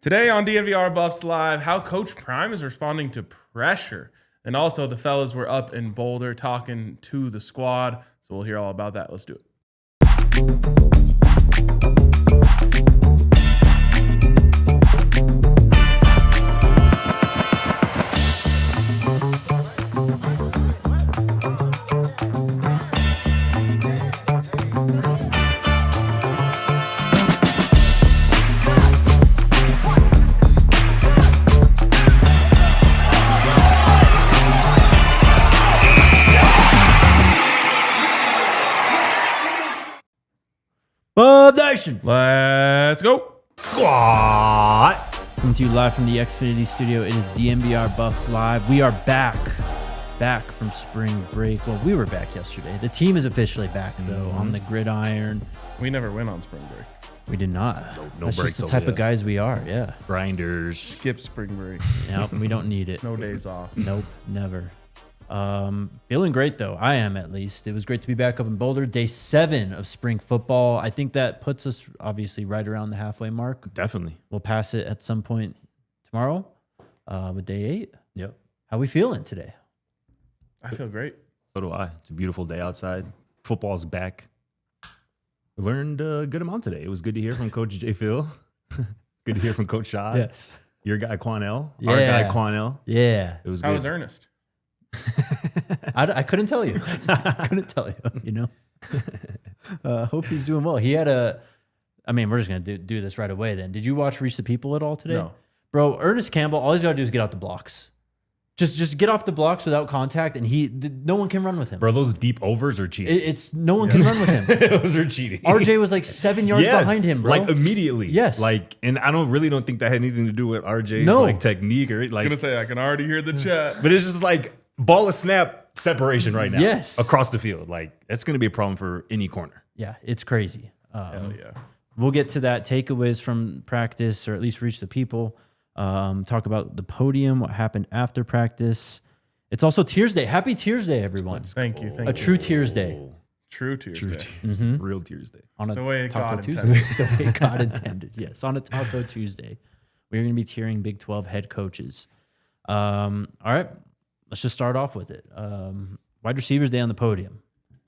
Today on DNVR Buffs Live, how Coach Prime is responding to pressure. And also the fellas were up in Boulder talking to the squad. So we'll hear all about that. Let's do it. Buff Nation. Let's go. Squad. Coming to you live from the Xfinity studio. It is DNVR Buffs Live. We are back from spring break. Well, we were back yesterday. The team is officially back, though, on the gridiron. We never went on spring break. We did not. No That's breaks just the type of guys we are, yeah. Grinders. Skip spring break. Nope, we don't need it. No days off. Nope, never. Feeling great, though. I am, at least. It was great to be back up in Boulder. Day 7 of spring football. I think that puts us, obviously, right around the halfway mark. Definitely. We'll pass it at some point tomorrow with day 8. Yep. How we feeling today? I feel great. So do I. It's a beautiful day outside. Football's back. We learned a good amount today. It was good to hear from Coach J. Phil. Good to hear from Coach Rashad. Yes. Your guy, Quanell. Yeah. Our guy, Quanell. Yeah. It was How good. was Ernest? I couldn't tell you. Couldn't tell you, Hope he's doing well. He had we're just going to do this right away then. Did you watch Reach the People at all today? No. Bro, Ernest Campbell, all he's got to do is get out the blocks. Just get off the blocks without contact, and no one can run with him. Bro, those deep overs are cheating. No one can run with him. Those are cheating. RJ was like 7 yards behind him, bro. Like immediately. Yes. And I don't think that had anything to do with RJ's like technique or I was going to say, I can already hear the chat. but it's just like ball of snap separation right now. Yes. Across the field. Like that's going to be a problem for any corner. Yeah, it's crazy. Hell yeah. We'll get to that. Takeaways from practice, or at least Reach the People. Talk about the podium, what happened after practice. It's also Tiersday. Happy Tiersday, everyone. Thank you. A true Tiersday. True Tuesday. Real Tuesday. On a The way Taco God Tuesday. The way God intended. Yes, on a Taco Tuesday. We're going to be tiering Big 12 head coaches. All right, let's just start off with it. Wide receivers day on the podium.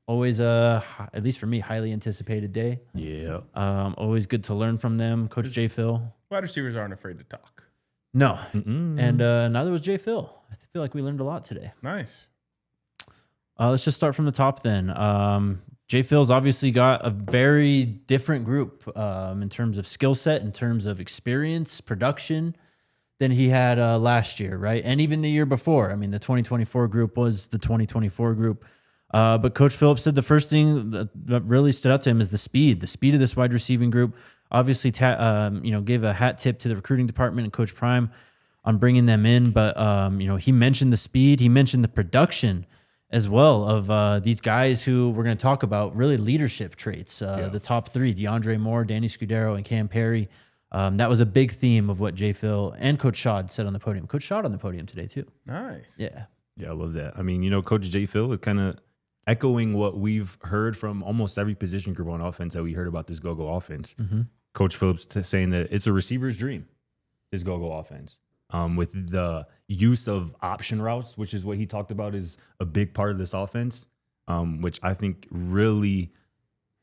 Always, at least for me, highly anticipated day. Yeah. Always good to learn from them. Coach J. Phil. Wide receivers aren't afraid to talk. No. And neither was J. Phil. I feel like we learned a lot today. Nice. Let's just start from the top then. J. Phil's obviously got a very different group in terms of skill set, in terms of experience, production than he had last year, right? And even the year before. I mean, the 2024 group was the 2024 group. But Coach Phillips said the first thing that really stood out to him is the speed of this wide receiving group. Obviously, gave a hat tip to the recruiting department and Coach Prime on bringing them in. But, he mentioned the speed. He mentioned the production as well of these guys who we're going to talk about, really leadership traits. The top 3, DeAndre Moore, Danny Scudero, and Cam Perry. That was a big theme of what J. Phil and Coach Rashad said on the podium. Coach Rashad on the podium today, too. Nice. Yeah. Yeah, I love that. I mean, Coach J. Phil is kind of echoing what we've heard from almost every position group on offense that we heard about this go-go offense. Mm-hmm. Coach Phillips saying that it's a receiver's dream, this go-go offense. With the use of option routes, which is what he talked about is a big part of this offense, which I think really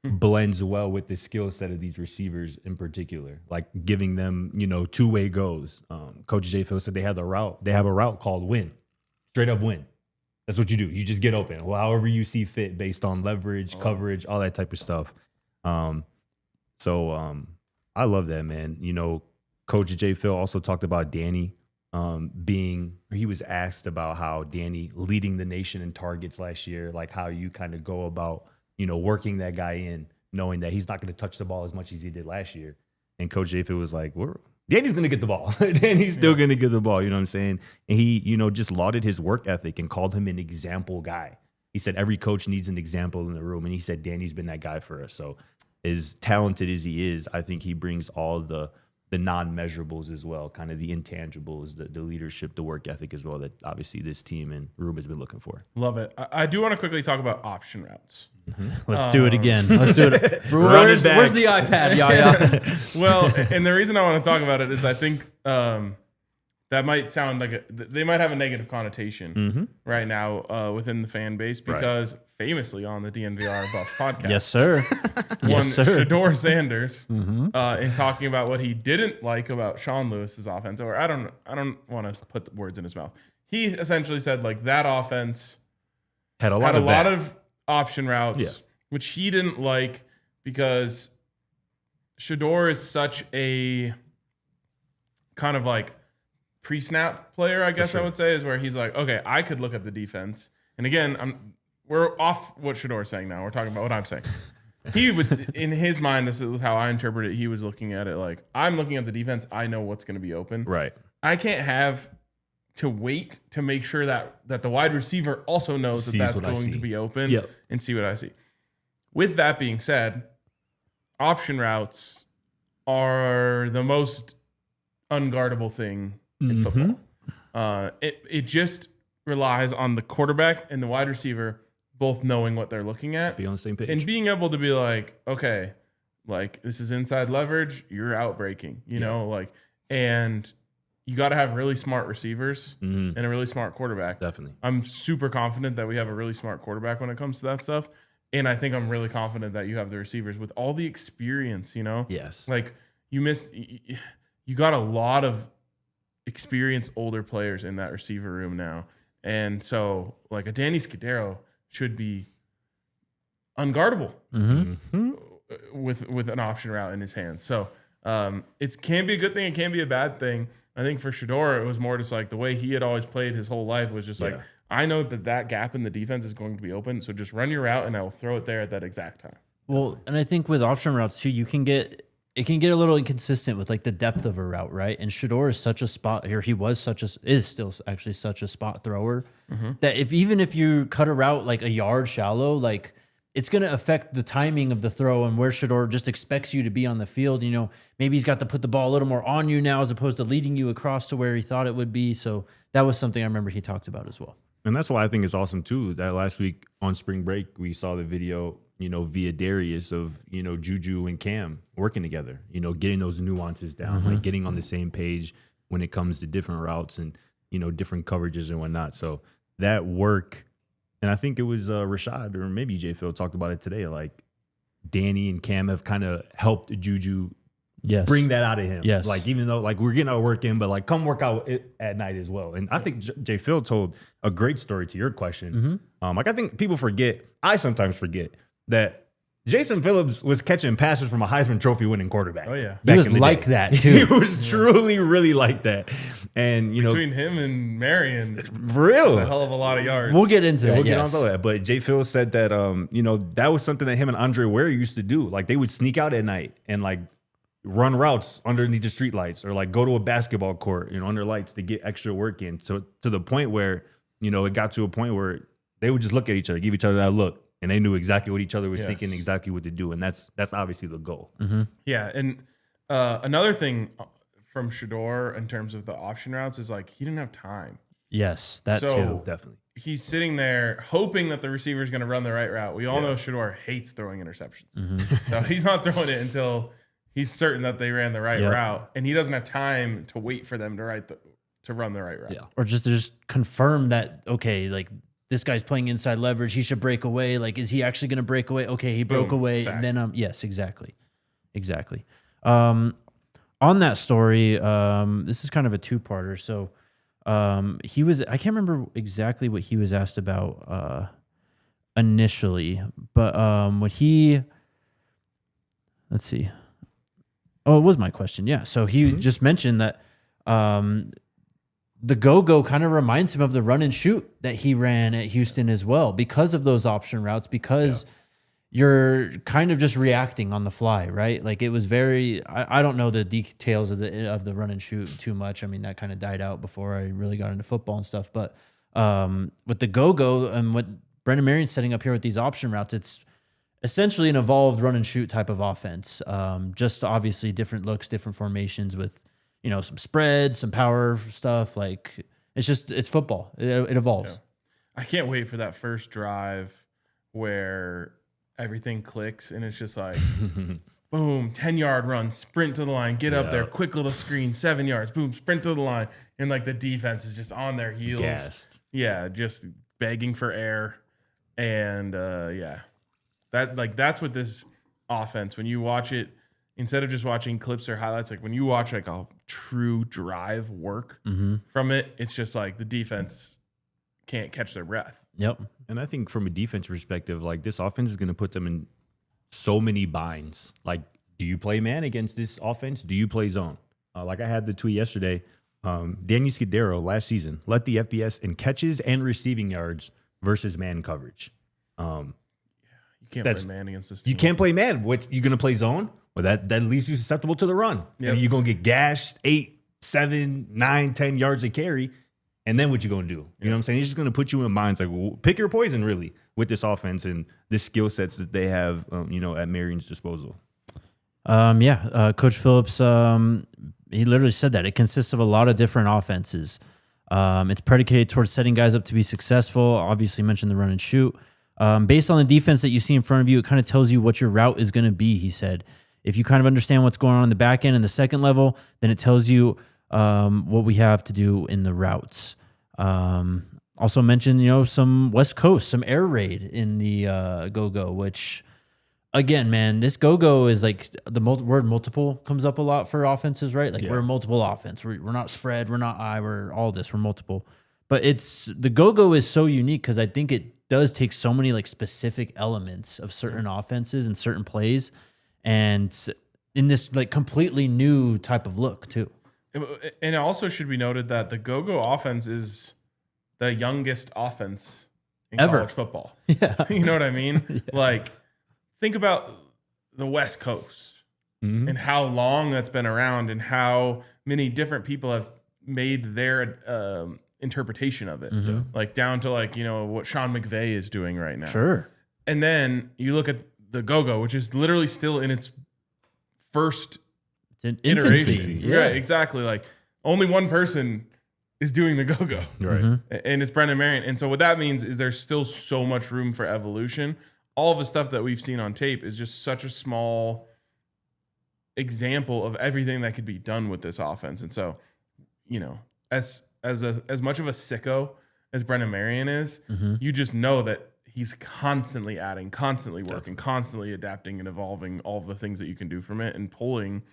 blends well with the skill set of these receivers in particular, like giving them, two-way goes. Coach J. Phil said they have a route called win, straight up win. That's what you do. You just get open. Well, however you see fit based on leverage, coverage, all that type of stuff. So I love that, man. Coach J. Phil also talked about Danny he was asked about how Danny leading the nation in targets last year, like how you kind of go about, working that guy in, knowing that he's not going to touch the ball as much as he did last year. And Coach J. Phil was like, Danny's going to get the ball. Danny's still going to get the ball. You know what I'm saying? And he, just lauded his work ethic and called him an example guy. He said every coach needs an example in the room. And he said Danny's been that guy for us. So as talented as he is, I think he brings all the non-measurables as well, kind of the intangibles, the leadership, the work ethic as well that obviously this team and room has been looking for. Love it. I do want to quickly talk about option routes. Let's do it again. Let's do it. Run it back. Where's the iPad? Yeah. Well, and the reason I want to talk about it is I think that might sound like they might have a negative connotation right now within the fan base because famously on the DNVR Buffs podcast, Yes, sir. Shedeur Sanders in talking about what he didn't like about Sean Lewis's offense, or I don't want to put the words in his mouth. He essentially said like that offense had a lot lot of option routes, which he didn't like because Shedeur is such a kind of like pre-snap player, I guess I would say, is where he's like, okay, I could look at the defense. And again, we're off what Shedeur is saying now. We're talking about what I'm saying. He would, in his mind, this is how I interpret it. He was looking at it like, I'm looking at the defense. I know what's going to be open. Right. I can't have to wait to make sure that the wide receiver also knows that that's going to be open and see what I see. With that being said, option routes are the most unguardable thing in football. It just relies on the quarterback and the wide receiver both knowing what they're looking at. Be on the same page. And being able to be like, okay, like this is inside leverage, you're out breaking, you know, like, and you got to have really smart receivers and a really smart quarterback. Definitely. I'm super confident that we have a really smart quarterback when it comes to that stuff. And I think I'm really confident that you have the receivers with all the experience, you know? Yes. Like you got a lot of experienced older players in that receiver room now. And so like a Danny Scudero should be unguardable with an option route in his hands. So it can be a good thing. It can be a bad thing. I think for Shedeur, it was more just like the way he had always played his whole life was just like, I know that gap in the defense is going to be open. So just run your route and I'll throw it there at that exact time. Well, and I think with option routes too, it can get a little inconsistent with like the depth of a route, right? And Shedeur is such a spot here. He is still actually such a spot thrower that even if you cut a route like a yard shallow, like it's going to affect the timing of the throw and where Shedeur just expects you to be on the field. You know, maybe he's got to put the ball a little more on you now as opposed to leading you across to where he thought it would be. So that was something I remember he talked about as well. And that's why I think it's awesome too that last week on spring break we saw the video, you know, via Darius of, you know, Juju and Cam working together, you know, getting those nuances down, like getting on the same page when it comes to different routes and, you know, different coverages and whatnot. So that work, and I think it was Rashad or maybe J. Phil talked about it today, like Danny and Cam have kind of helped Juju bring that out of him. Yes. Like, even though like we're getting our work in, but like come work out at night as well. And I think J. Phil told a great story to your question. Like I think people forget, I sometimes forget that Jason Phillips was catching passes from a Heisman Trophy winning quarterback. Oh yeah. He was like that too. He was truly really like that. And you between him and Marion, for real, it's a hell of a lot of yards. We'll get into that. We'll get on to that. But J. Phil said that you know, that was something that him and Andre Ware used to do. Like they would sneak out at night and like run routes underneath the street lights or like go to a basketball court, you know, under lights to get extra work in. So to the point where, you know, it got to a point where they would just look at each other, give each other that look. And they knew exactly what each other was thinking, exactly what to do. And that's obviously the goal. Yeah. And another thing from Shedeur in terms of the option routes is like he didn't have time. Yes, that too. Definitely. He's sitting there hoping that the receiver is going to run the right route. We all know Shedeur hates throwing interceptions. So he's not throwing it until he's certain that they ran the right route. And he doesn't have time to wait for them to run the right route. Yeah. Or just confirm that, okay, like, this guy's playing inside leverage. He should break away. Like, is he actually going to break away? Okay, he broke away. Sack. And then, yes, exactly. On that story, this is kind of a two-parter. So I can't remember exactly what he was asked about initially, but let's see. Oh, it was my question. Yeah. So he just mentioned that the go-go kind of reminds him of the run and shoot that he ran at Houston as well because of those option routes, because you're kind of just reacting on the fly, right? Like it was very, I don't know the details of the run and shoot too much. I mean, that kind of died out before I really got into football and stuff. But with the go-go and what Brendan Marion's setting up here with these option routes, it's essentially an evolved run and shoot type of offense. Just obviously different looks, different formations with, you know, some spread, some power stuff. Like it's football. It evolves. Yeah. I can't wait for that first drive where everything clicks and it's just like, boom, 10-yard run, sprint to the line, get up there, quick little screen, 7 yards, boom, sprint to the line. And like the defense is just on their heels. Gassed. Yeah, just begging for air. And that's what this offense, when you watch it, instead of just watching clips or highlights, like when you watch like a true drive work from it, it's just like the defense can't catch their breath. Yep. And I think from a defense perspective, like this offense is going to put them in so many binds. Like, do you play man against this offense? Do you play zone? Like I had the tweet yesterday. Daniel Scudero last season led the FBS in catches and receiving yards versus man coverage. You can't play man against this team. You can't play man. What, you going to play zone? Well, that leaves you susceptible to the run. Yep. And you're going to get gashed 8, 7, 9, 10 yards a carry. And then what you going to do? You know what I'm saying? He's just going to put you in minds like, well, pick your poison, really, with this offense and the skill sets that they have, at Marion's disposal. Coach Phillips, he literally said that. It consists of a lot of different offenses. It's predicated towards setting guys up to be successful. Obviously, mentioned the run and shoot. Based on the defense that you see in front of you, it kind of tells you what your route is going to be, he said. If you kind of understand what's going on in the back end and the second level, then it tells you what we have to do in the routes. Also mentioned, some West Coast, some air raid in the go-go, which, again, man, this go-go is like the word multiple comes up a lot for offenses, right? Like we're a multiple offense. We're not spread. We're not we're all this. We're multiple. But the go-go is so unique because I think it does take so many like specific elements of certain offenses and certain plays, and in this like completely new type of look too. And it also should be noted that the go-go offense is the youngest offense in college football. Yeah. You know what I mean? Yeah. Like, think about the West Coast and how long that's been around and how many different people have made their interpretation of it. Like down to like, what Sean McVay is doing right now. Sure. And then you look at the go-go, which is literally still in its first infancy. Yeah. Right, exactly. Like only one person is doing the go-go. Right. And it's Brendan Marion. And so what that means is there's still so much room for evolution. All of the stuff that we've seen on tape is just such a small example of everything that could be done with this offense. And so, as much of a sicko as Brendan Marion is, you just know that he's constantly adding, constantly working, constantly adapting and evolving all of the things that you can do from it and pulling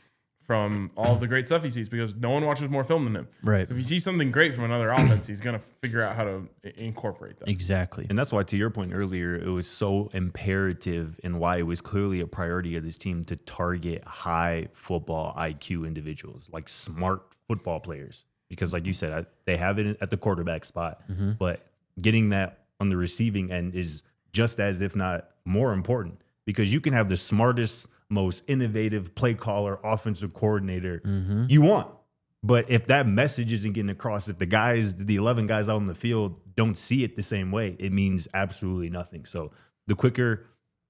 from all of the great stuff he sees, because no one watches more film than him. Right. So if you see something great from another offense, he's going to figure out how to incorporate that. Exactly. And that's why, to your point earlier, it was so imperative and why it was clearly a priority of this team to target high football IQ individuals, like smart football players. Because like you said, they have it at the quarterback spot, but getting that on the receiving end is just as, if not more important, because you can have the smartest, most innovative play caller, offensive coordinator you want. But if that message isn't getting across, if the 11 guys out on the field don't see it the same way, it means absolutely nothing. So the quicker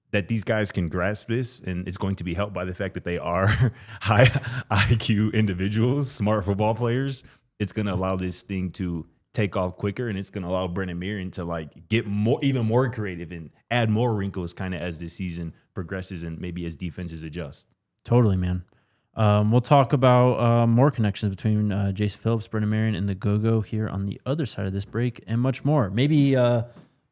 that these guys can grasp this, and it's going to be helped by the fact that they are high IQ individuals, smart football players, it's going to allow this thing to take off quicker, and it's going to allow Brendan Marion to like get even more creative and add more wrinkles kind of as the season progresses and maybe as defenses adjust. Totally, man. We'll talk about more connections between Jason Phillips, Brendan Marion, and the Go-Go here on the other side of this break, and much more. Maybe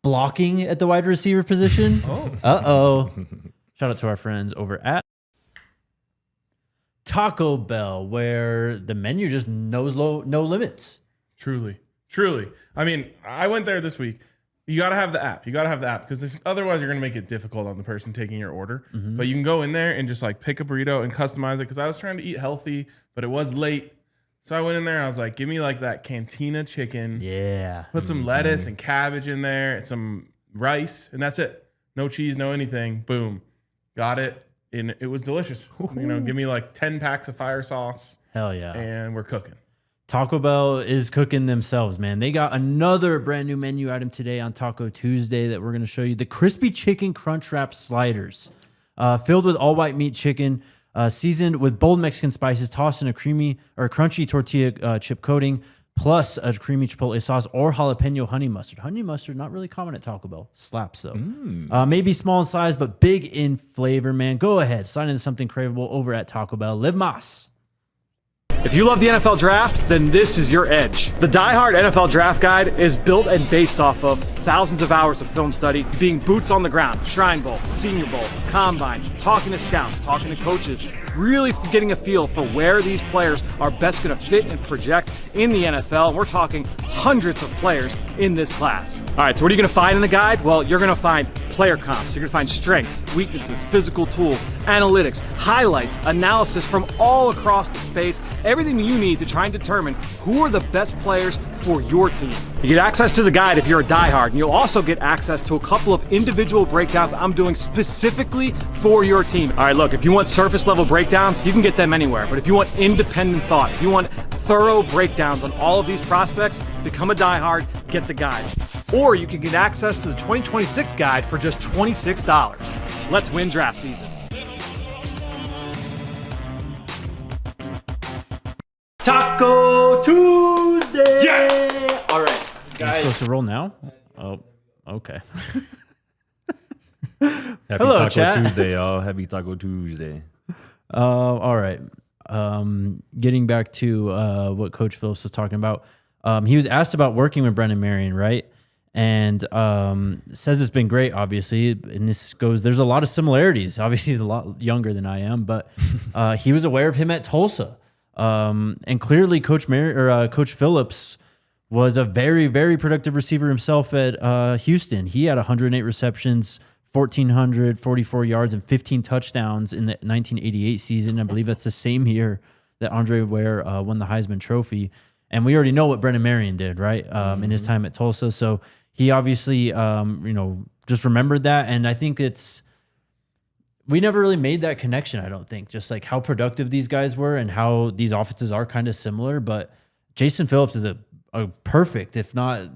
blocking at the wide receiver position. Shout out to our friends over at Taco Bell, where the menu just knows no limits. Truly. I mean, I went there this week. You got to have the app. Because otherwise you're going to make it difficult on the person taking your order. But you can go in there and just like pick a burrito and customize it. Because I was trying to eat healthy, but it was late. So I went in there and I was like, give me like that cantina chicken. Yeah. Put some lettuce and cabbage in there and some rice, and that's it. No cheese, no anything. Boom. Got it. And it was delicious. Give me like 10 packs of fire sauce. Hell yeah. And we're cooking. Taco Bell is cooking themselves, man. They got another brand new menu item today on Taco Tuesday that we're going to show you. The crispy chicken crunch wrap sliders, filled with all white meat chicken, seasoned with bold Mexican spices, tossed in a creamy or crunchy tortilla chip coating, plus a creamy chipotle sauce or jalapeno honey mustard. Honey mustard, not really common at Taco Bell. Slaps though. Maybe small in size, but big in flavor, man. Go ahead, sign into something craveable over at Taco Bell. Live Mas. If you love the NFL Draft, then this is your edge. The Die Hard NFL Draft Guide is built and based off of thousands of hours of film study, being boots on the ground, Shrine Bowl, Senior Bowl, Combine, talking to scouts, talking to coaches, really getting a feel for where these players are best going to fit and project in the NFL. We're talking hundreds of players in this class. All right, so what are you going to find in the guide? Well, you're going to find player comps, you're going to find strengths, weaknesses, physical tools, analytics, highlights, analysis from all across the space, everything you need to try and determine who are the best players for your team. You get access to the guide if you're a diehard, and you'll also get access to a couple of individual breakdowns I'm doing specifically for your team. All right, look, if you want surface level breakdowns, you can get them anywhere, but if you want independent thought, if you want thorough breakdowns on all of these prospects, become a diehard, get the guide. Or you can get access to the 2026 guide for just $26. Let's win draft season. Taco Tuesday! Yes! All right, Are you supposed to roll now? Oh, okay. Happy Hello, Taco chat. Tuesday, y'all. Happy Taco Tuesday. All right. Getting back to what Coach Phillips was talking about. He was asked about working with Brennan Marion, right? And says it's been great, obviously. And this goes, there's a lot of similarities. Obviously, he's a lot younger than I am, but he was aware of him at Tulsa. And clearly, Coach Phillips was a very, very productive receiver himself at Houston. He had 108 receptions, 1,444 yards, and 15 touchdowns in the 1988 season. I believe that's the same year that Andre Ware won the Heisman Trophy. And we already know what Brennan Marion did, right, in his time at Tulsa. So he obviously, just remembered that. And I think we never really made that connection, I don't think, just like how productive these guys were and how these offenses are kind of similar. But Jason Phillips is a perfect, if not,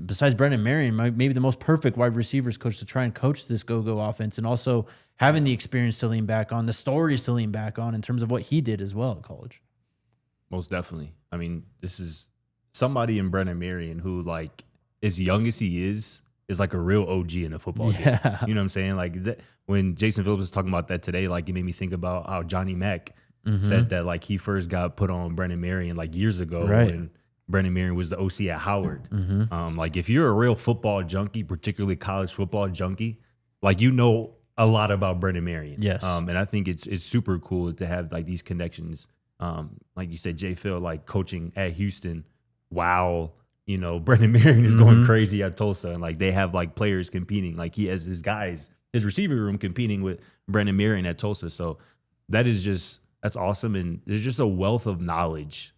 besides Brennan Marion, maybe the most perfect wide receivers coach to try and coach this go-go offense, and also having the experience to lean back on, the stories to lean back on in terms of what he did as well at college. Most definitely. This is somebody in Brennan Marion who, like, as young as he is like a real OG in a football game. You know what I'm saying? Like, when Jason Phillips was talking about that today, like, it made me think about how Johnny Mack said that, like, he first got put on Brennan Marion, like, years ago when Brennan Marion was the OC at Howard. Like, if you're a real football junkie, particularly college football junkie, like, you know a lot about Brennan Marion. Yes. And I think it's super cool to have, like, these connections. Like you said, Jay Phil, like, coaching at Houston while, Brennan Marion is going crazy at Tulsa, and, like, they have, like, players competing. Like, he has his guys, his receiver room competing with Brennan Marion at Tulsa. So that's awesome. And there's just a wealth of knowledge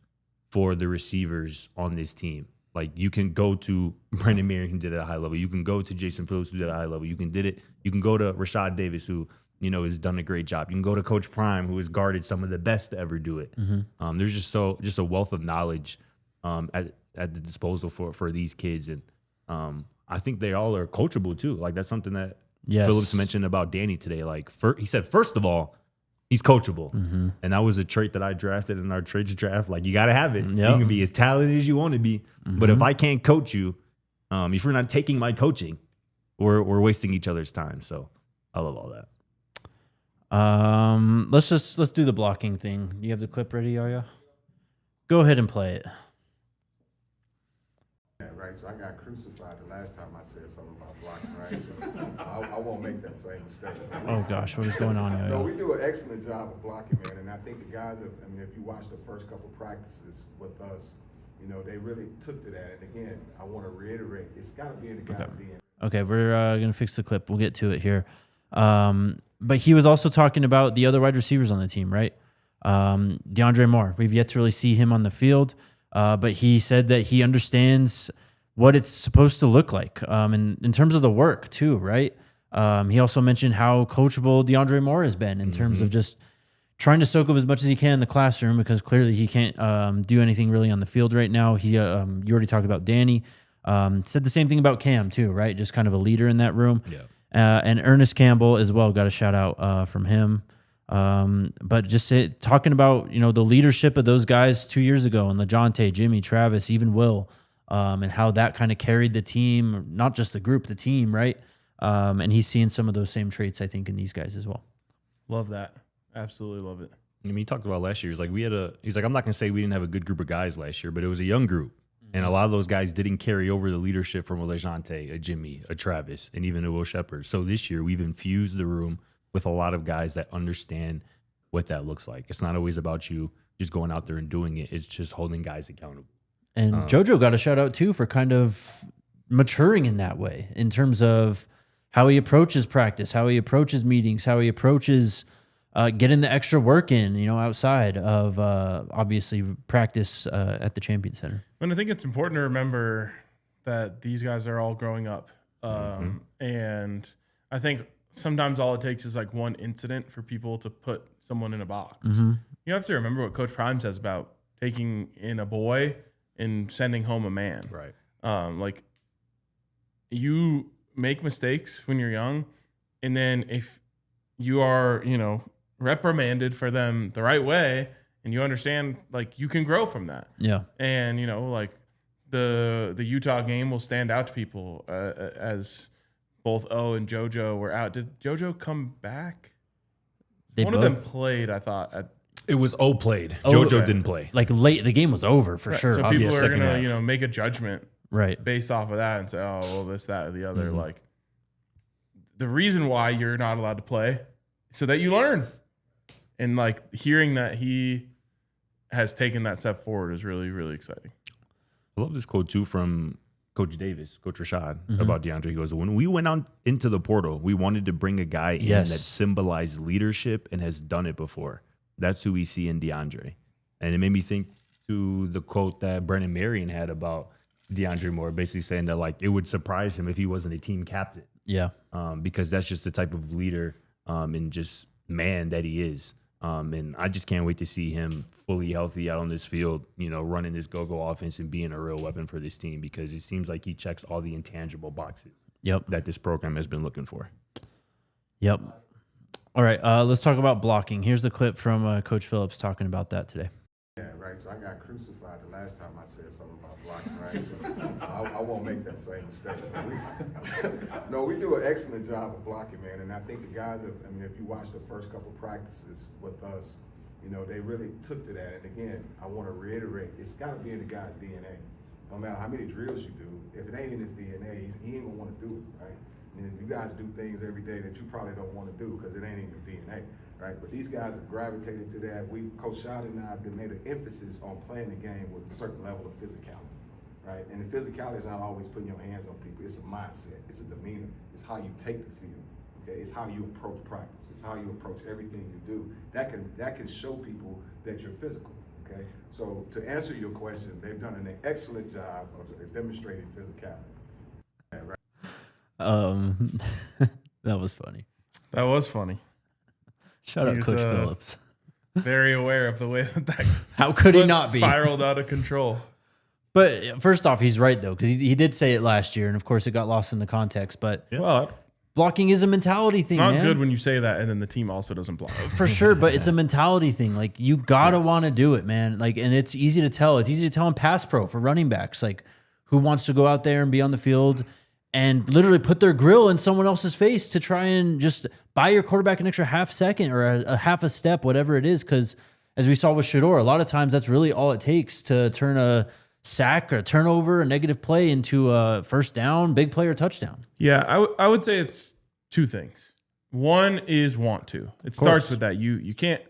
for the receivers on this team. Like, you can go to Brennan Marion, who did it at a high level. You can go to Jason Phillips, who did it at a high level. You can go to Rashad Davis, who, has done a great job. You can go to Coach Prime, who has guarded some of the best to ever do it. There's just a wealth of knowledge at the disposal for these kids. And I think they all are coachable too. Like, that's something that Phillips mentioned about Danny today. Like, he said, first of all, he's coachable. And that was a trait that I drafted in our trades draft. Like, you got to have it. You can be as talented as you want to be. But if I can't coach you, if you're not taking my coaching, we're wasting each other's time. So I love all that. Let's do the blocking thing. Do you have the clip ready, Yaya? Go ahead and play it. Yeah, right. So I got crucified the last time I said something about blocking, right? So I won't make that same mistake. So Oh gosh, what is going on, Yaya? no, we do an excellent job of blocking, man. And I think the guys have, if you watch the first couple practices with us, they really took to that. And again, I want to reiterate, it's got to be in the guys' DNA. Okay, we're going to fix the clip. We'll get to it here. But he was also talking about the other wide receivers on the team, right? DeAndre Moore. We've yet to really see him on the field, but he said that he understands what it's supposed to look like in terms of the work too, right? He also mentioned how coachable DeAndre Moore has been in terms of just trying to soak up as much as he can in the classroom, because clearly he can't do anything really on the field right now. You already talked about Danny. Said the same thing about Cam too, right? Just kind of a leader in that room. Yeah. And Ernest Campbell as well, got a shout out from him. But just talking about, the leadership of those guys 2 years ago, and LeJohntay, Jimmy, Travis, even Will, and how that kind of carried the team, not just the group, the team, right? And he's seeing some of those same traits, I think, in these guys as well. Love that. Absolutely love it. I mean, he talked about last year. He's like, I'm not going to say we didn't have a good group of guys last year, but it was a young group. And a lot of those guys didn't carry over the leadership from a LeJohntay, a Jimmy, a Travis, and even a Will Shepherd. So this year, we've infused the room with a lot of guys that understand what that looks like. It's not always about you just going out there and doing it. It's just holding guys accountable. And JoJo got a shout out, too, for kind of maturing in that way in terms of how he approaches practice, how he approaches meetings, how he approaches getting the extra work in, outside of obviously practice at the Champion Center. And I think it's important to remember that these guys are all growing up. And I think sometimes all it takes is like one incident for people to put someone in a box. You have to remember what Coach Prime says about taking in a boy and sending home a man. Right. Like, you make mistakes when you're young, and then if you are, reprimanded for them the right way, and you understand, like, you can grow from that. Yeah. And, like the Utah game will stand out to people as both O and JoJo were out. Did JoJo come back? One of them played, I thought. It was O played. JoJo didn't play. Like late, the game was over for sure. So people are going to, make a judgment right based off of that and say, oh, well, this, that, or the other. Like, the reason why you're not allowed to play is so that you learn. And, like, hearing that he has taken that step forward is really, really exciting. I love this quote, too, from Coach Davis, Coach Rashad, about DeAndre. He goes, when we went out into the portal, we wanted to bring a guy in that symbolized leadership and has done it before. That's who we see in DeAndre. And it made me think to the quote that Brennan Marion had about DeAndre Moore, basically saying that, like, it would surprise him if he wasn't a team captain. Yeah. Because that's just the type of leader and just man that he is. And I just can't wait to see him fully healthy out on this field, running this go-go offense and being a real weapon for this team, because it seems like he checks all the intangible boxes that this program has been looking for. Yep. All right, let's talk about blocking. Here's the clip from Coach Phillips talking about that today. Yeah, right. So I got crucified the last time I said something about blocking, right? So I won't make that same mistake. So we do an excellent job of blocking, man. And I think the guys, if you watch the first couple practices with us, they really took to that. And again, I want to reiterate, it's got to be in the guy's DNA. No matter how many drills you do, if it ain't in his DNA, he ain't gonna want to do it, right? And you guys do things every day that you probably don't want to do because it ain't in your DNA. Right, but these guys have gravitated to that. Coach Rashad and I have been made an emphasis on playing the game with a certain level of physicality, right? And the physicality is not always putting your hands on people. It's a mindset. It's a demeanor. It's how you take the field. Okay, it's how you approach practice. It's how you approach everything you do. That can show people that you're physical. Okay, so to answer your question, they've done an excellent job of demonstrating physicality. Right? That was funny. That was funny. Shout out Coach Phillips. Very aware of the way that how could he not be spiraled out of control. But first off, he's right though, because he did say it last year, and of course it got lost in the context. But blocking is a mentality thing. It's not good when you say that and then the team also doesn't block. For sure, but it's a mentality thing. Like, you gotta want to do it, man. Like, and it's easy to tell. It's easy to tell in pass pro for running backs, like, who wants to go out there and be on the field and literally put their grill in someone else's face to try and just buy your quarterback an extra half second or a half a step, whatever it is. Because as we saw with Shedeur, a lot of times that's really all it takes to turn a sack or a turnover, a negative play into a first down, big play or touchdown. Yeah, I would say it's two things. One is want to. It starts with that. You can't,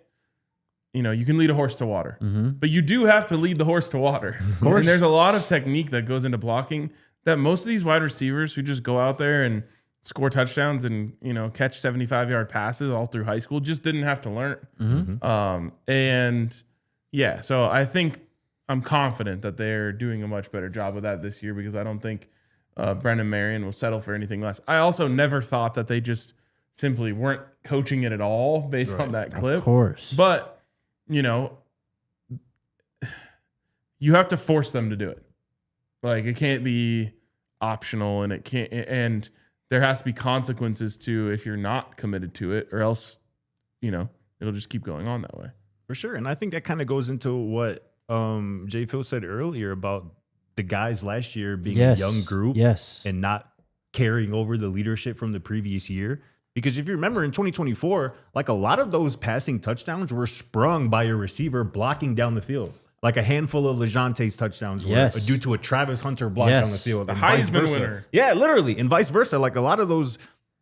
you can lead a horse to water, but you do have to lead the horse to water. Of course. And there's a lot of technique that goes into blocking that most of these wide receivers who just go out there and score touchdowns and, catch 75-yard passes all through high school just didn't have to learn. And yeah, so I think I'm confident that they're doing a much better job of that this year, because I don't think Brennan Marion will settle for anything less. I also never thought that they just simply weren't coaching it at all based on that clip. Of course. But, you have to force them to do it. Like, it can't be optional, and there has to be consequences to if you're not committed to it, or else, it'll just keep going on that way. For sure. And I think that kind of goes into what Jay Phil said earlier about the guys last year being a young group and not carrying over the leadership from the previous year. Because if you remember in 2024, like a lot of those passing touchdowns were sprung by a receiver blocking down the field. Like a handful of LeJonte's touchdowns were due to a Travis Hunter block down the field. The Heisman winner. Yeah, literally. And vice versa. Like a lot of those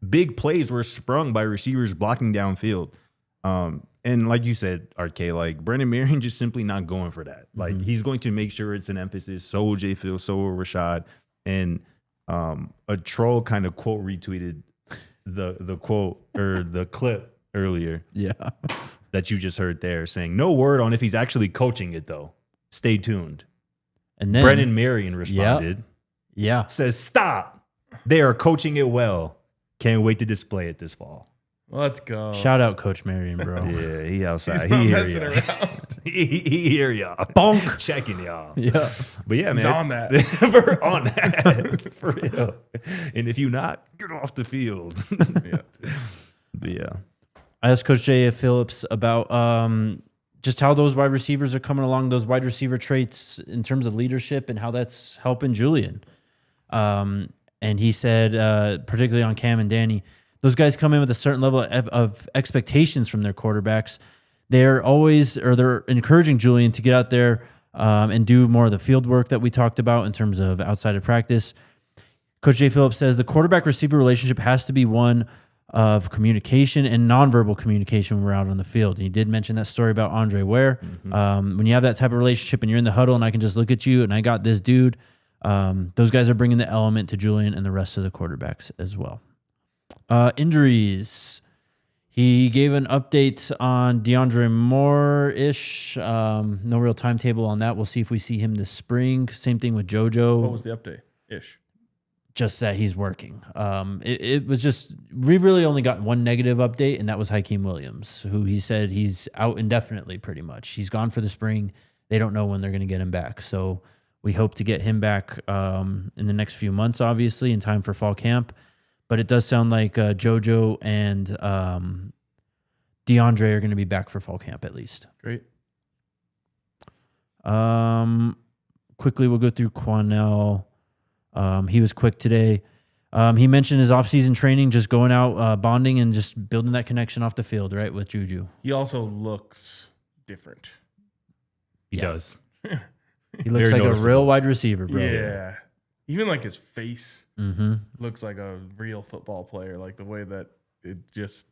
big plays were sprung by receivers blocking downfield. And like you said, RK, like Brandon Marion just simply not going for that. Like he's going to make sure it's an emphasis. So will Jay Phil, so will Rashad. And a troll kind of quote retweeted the quote or the clip earlier. Yeah. That you just heard there saying, no word on if he's actually coaching it though. Stay tuned. And then Brennan Marion responded. Yeah. Says, stop. They are coaching it well. Can't wait to display it this fall. Let's go. Shout out Coach Marion, bro. Yeah, he outside. He's not he hear messing y'all. around. he hear y'all. Bonk. Checking y'all. Yeah. But yeah, man. He's on that. We're on that. For real. And if you not, get off the field. Yeah. But yeah. I asked Coach Jay Phillips about just how those wide receivers are coming along, those wide receiver traits in terms of leadership and how that's helping Julian. And he said, particularly on Cam and Danny, those guys come in with a certain level of expectations from their quarterbacks. They're encouraging Julian to get out there and do more of the field work that we talked about in terms of outside of practice. Coach Jay Phillips says the quarterback-receiver relationship has to be one of communication and nonverbal communication when we're out on the field. And he did mention that story about Andre Ware. When you have that type of relationship and you're in the huddle and I can just look at you and I got this dude, those guys are bringing the element to Julian and the rest of the quarterbacks as well. Injuries. He gave an update on DeAndre Moore-ish. No real timetable on that. We'll see if we see him this spring. Same thing with JoJo. What was the update? Ish. Just that he's working. It was just, we really only got one negative update, and that was Hakeem Williams, who he said he's out indefinitely pretty much. He's gone for the spring. They don't know when they're going to get him back. So we hope to get him back in the next few months, obviously, in time for fall camp. But it does sound like JoJo and DeAndre are going to be back for fall camp at least. Great. Quickly, we'll go through Quanell. He was quick today. He mentioned his off-season training, just going out, bonding, and just building that connection off the field, right, with Juju. He also looks different. He does. He looks like a real wide receiver, bro. Yeah. Even like his face looks like a real football player. Like the way that it just,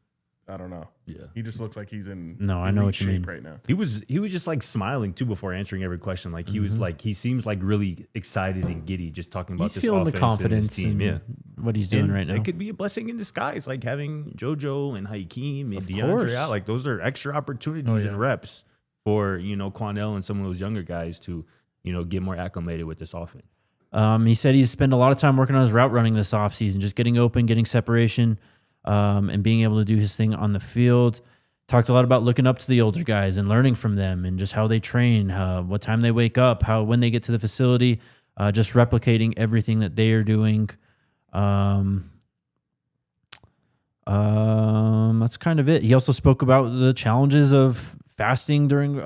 I don't know. Yeah. He just looks like he's in I know what you mean right now. He was just like smiling too before answering every question. Like he was like, he seems like really excited and giddy just talking about He's this feeling the offense confidence and this team. in what he's doing And right now. It could be a blessing in disguise, like having JoJo and Hakeem and Of DeAndre course. out. Like those are extra opportunities and reps for, Quanell and some of those younger guys to, get more acclimated with this offense. He said he's spent a lot of time working on his route running this offseason, just getting open, getting separation, and being able to do his thing on the field. Talked a lot about looking up to the older guys and learning from them and just how they train, what time they wake up, when they get to the facility, just replicating everything that they are doing. That's kind of it. He also spoke about the challenges of fasting during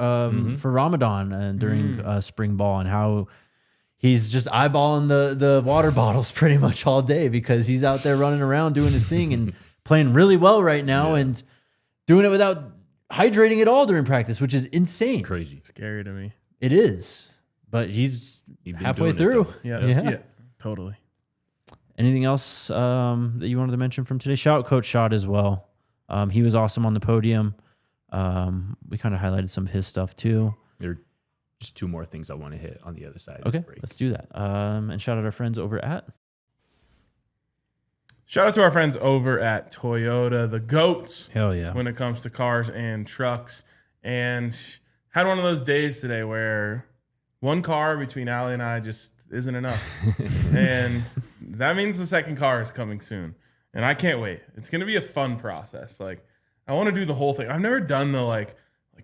for Ramadan and during spring ball and how he's just eyeballing the water bottles pretty much all day because he's out there running around doing his thing and playing really well right now and doing it without hydrating at all during practice, which is insane. Crazy. Scary to me. It is. But he's halfway through. Yeah, totally. Anything else that you wanted to mention from today? Shout out Coach Shot as well. He was awesome on the podium. We kind of highlighted some of his stuff too. There are just two more things I want to hit on the other side. Okay, let's do that. And shout out our friends over at... Shout out to our friends over at Toyota, the GOATs. Hell yeah. When it comes to cars and trucks. And had one of those days today where one car between Allie and I just isn't enough. And that means the second car is coming soon. And I can't wait. It's going to be a fun process. Like, I want to do the whole thing. I've never done the like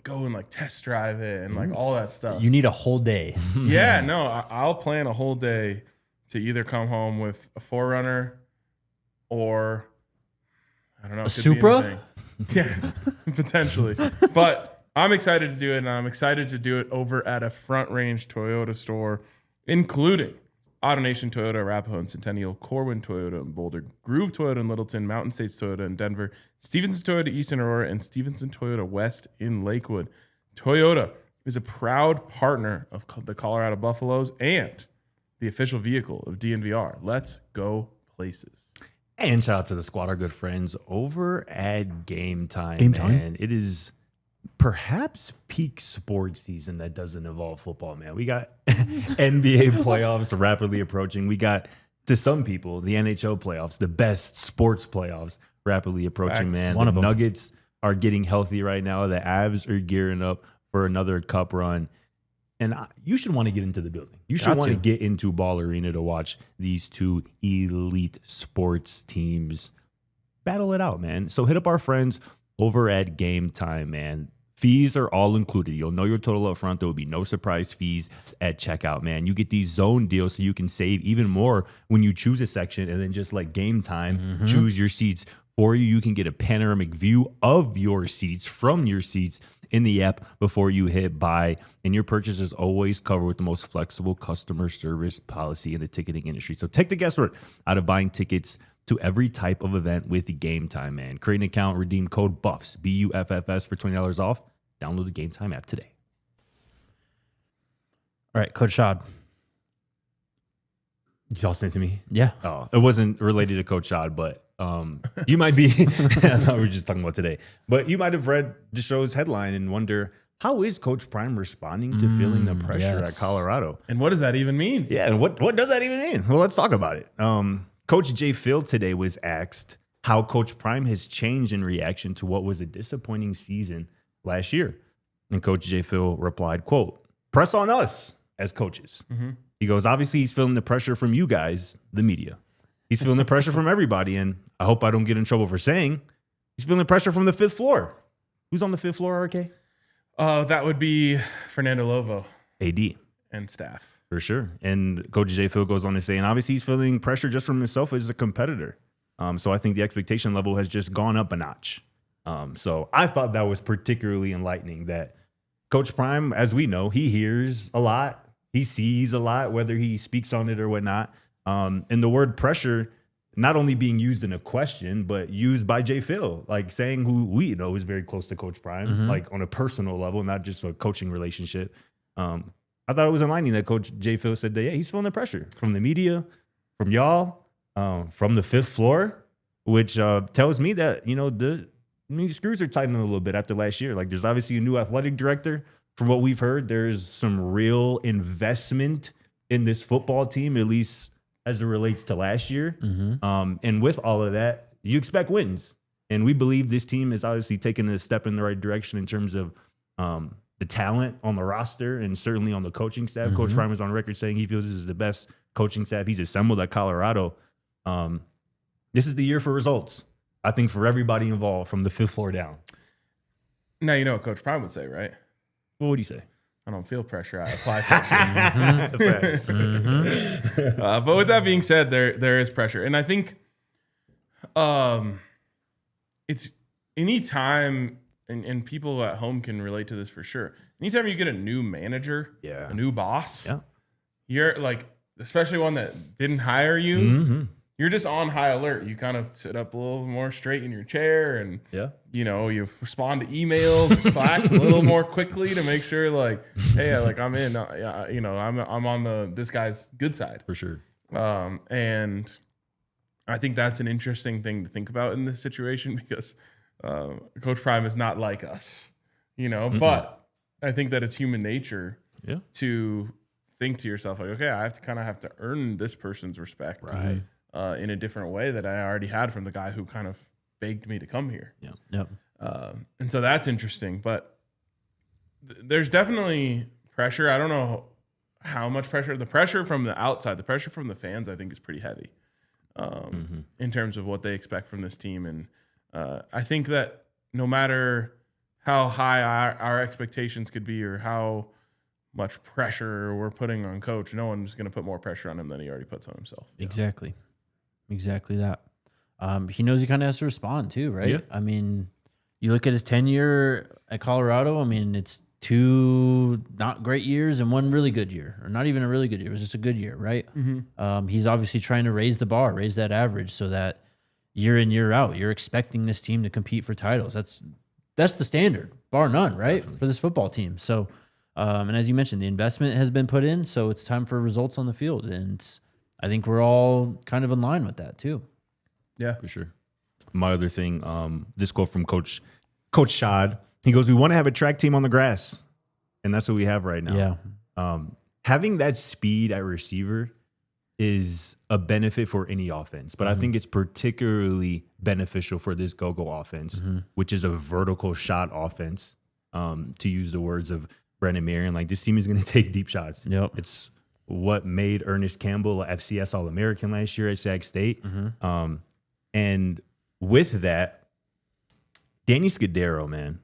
go and like test drive it and like all that stuff. You need a whole day. Yeah, no, I'll plan a whole day to either come home with a 4Runner or I don't know, a Supra. Yeah, potentially. But I'm excited to do it, and I'm excited to do it over at a Front Range Toyota store, including AutoNation Toyota, Arapahoe and Centennial, Corwin Toyota in Boulder, Groove Toyota in Littleton, Mountain States Toyota in Denver, Stevenson Toyota Eastern Aurora, and Stevenson Toyota West in Lakewood. Toyota is a proud partner of the Colorado Buffaloes and the official vehicle of DNVR. Let's go places. And shout out to the squad, our good friends over at Game Time. Game Time? Man. It is perhaps peak sports season that doesn't involve football, man. We got NBA playoffs rapidly approaching. We got, to some people, the NHL playoffs, the best sports playoffs rapidly approaching, Facts. man. One The of them. Nuggets are getting healthy right now. The Avs are gearing up for another cup run. And you should want to get into the building. You should want to get into Ball Arena to watch these two elite sports teams battle it out, man. So hit up our friends over at Game Time, man. Fees are all included. You'll know your total up front. There will be no surprise fees at checkout, man. You get these zone deals so you can save even more when you choose a section and then just like Game Time, choose your seats for you. You can get a panoramic view of your seats from your seats in the app before you hit buy. And your purchase is always covered with the most flexible customer service policy in the ticketing industry. So take the guesswork out of buying tickets to every type of event with Game Time, man. Create an account, redeem code BUFFS, BUFFS for $20 off. Download the Game Time app today. All right, Coach Shad. Y'all sent it to me? Yeah. Oh, it wasn't related to Coach Shad, but you might be. I thought we were just talking about today. But you might have read the show's headline and wonder, how is Coach Prime responding to feeling the pressure yes. at Colorado? And what does that even mean? Yeah, and what does that even mean? Well, let's talk about it. Coach J. Phil today was asked how Coach Prime has changed in reaction to what was a disappointing season last year. And Coach J. Phil replied, quote, "Press on us as coaches." He goes, obviously he's feeling the pressure from you guys, the media. He's feeling the pressure from everybody. And I hope I don't get in trouble for saying he's feeling the pressure from the fifth floor. Who's on the fifth floor, RK? That would be Fernando Lovo AD. and staff. For sure. And Coach J. Phil goes on to say, and obviously he's feeling pressure just from himself as a competitor. So I think the expectation level has just gone up a notch. So I thought that was particularly enlightening that Coach Prime, as we know, he hears a lot. He sees a lot, whether he speaks on it or whatnot. And the word pressure not only being used in a question, but used by J. Phil, like saying who we know is very close to Coach Prime, like on a personal level, not just a coaching relationship. I thought it was enlightening that Coach J. Phil said that, yeah, he's feeling the pressure from the media, from y'all, from the fifth floor, which tells me that, you know, the screws are tightening a little bit after last year. Like there's obviously a new athletic director. From what we've heard, there's some real investment in this football team, at least as it relates to last year. And with all of that, you expect wins. And we believe this team is obviously taking a step in the right direction in terms of the talent on the roster and certainly on the coaching staff. Coach Prime is on record saying he feels this is the best coaching staff he's assembled at Colorado. This is the year for results, I think, for everybody involved from the fifth floor down. Now, you know what Coach Prime would say, right? What would he say? I don't feel pressure. I apply pressure. But with that being said, there is pressure. And I think it's anytime, and people at home can relate to this for sure. Anytime you get a new manager, a new boss, you're like, especially one that didn't hire you, you're just on high alert. You kind of sit up a little more straight in your chair and, you know, you respond to emails or Slacks a little more quickly to make sure like, hey, like I'm in, you know, I'm on this guy's good side. For sure. And I think that's an interesting thing to think about in this situation because Coach Prime is not like us, you know, but I think that it's human nature to think to yourself like, okay, I have to earn this person's respect. Right. In a different way that I already had from the guy who kind of begged me to come here. And so that's interesting, but there's definitely pressure. I don't know how much pressure. The pressure from the outside, the pressure from the fans, I think is pretty heavy in terms of what they expect from this team. And I think that no matter how high our expectations could be or how much pressure we're putting on Coach, no one's going to put more pressure on him than he already puts on himself. Exactly that. He knows he kind of has to respond too, right? Yeah. I mean, you look at his tenure at Colorado, I mean, it's 2 not great years and 1 really good year, or not even a really good year. It was just a good year, right? He's obviously trying to raise the bar, raise that average so that year in, year out, you're expecting this team to compete for titles. That's the standard, bar none, right? Definitely. For this football team. So, and as you mentioned, the investment has been put in, so it's time for results on the field. And I think we're all kind of in line with that too. Yeah, for sure. My other thing, this quote from Coach Rashad. He goes, "We want to have a track team on the grass," and that's what we have right now. Yeah. Having that speed at receiver is a benefit for any offense, but I think it's particularly beneficial for this go-go offense, which is a vertical shot offense. To use the words of Brendan Marion, like, this team is going to take deep shots. Yep. It's what made Ernest Campbell a FCS All-American last year at Sac State. And with that, Danny Scudero, man,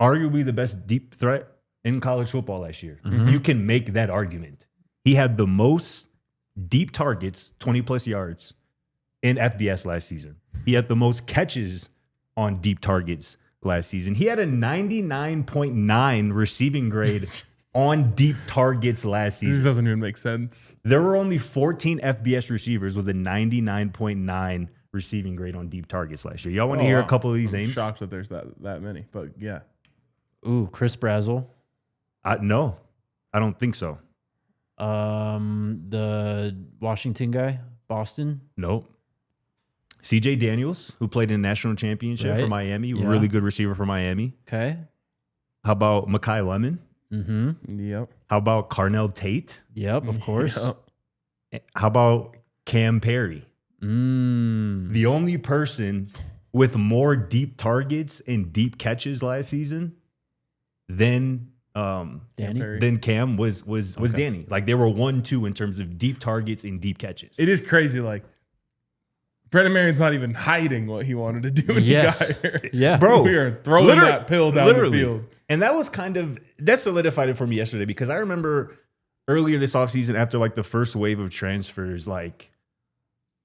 arguably the best deep threat in college football last year. You can make that argument. He had the most deep targets, 20-plus yards, in FBS last season. He had the most catches on deep targets last season. He had a 99.9 receiving grade on deep targets last season. This doesn't even make sense. There were only 14 FBS receivers with a 99.9 receiving grade on deep targets last year. Y'all want to hear a couple of these I'm names? Shocked that there's that many, but yeah. Ooh, Chris Brazzell. No, I don't think so. The Washington guy, Boston. Nope. CJ Daniels, who played in the national championship for Miami, really good receiver for Miami. Okay. How about Mekhi Lemon? Yep. How about Carnell Tate? Yep, of course. Yep. How about Cam Perry? The only person with more deep targets and deep catches last season than Danny? Then Cam was Danny. Like, they were 1-2 in terms of deep targets and deep catches. It is crazy. Like, Brendan Marion's not even hiding what he wanted to do when he got here. Yeah. Bro, we are throwing that pill down the field. And that was that solidified it for me yesterday, because I remember earlier this offseason, after like the first wave of transfers, like,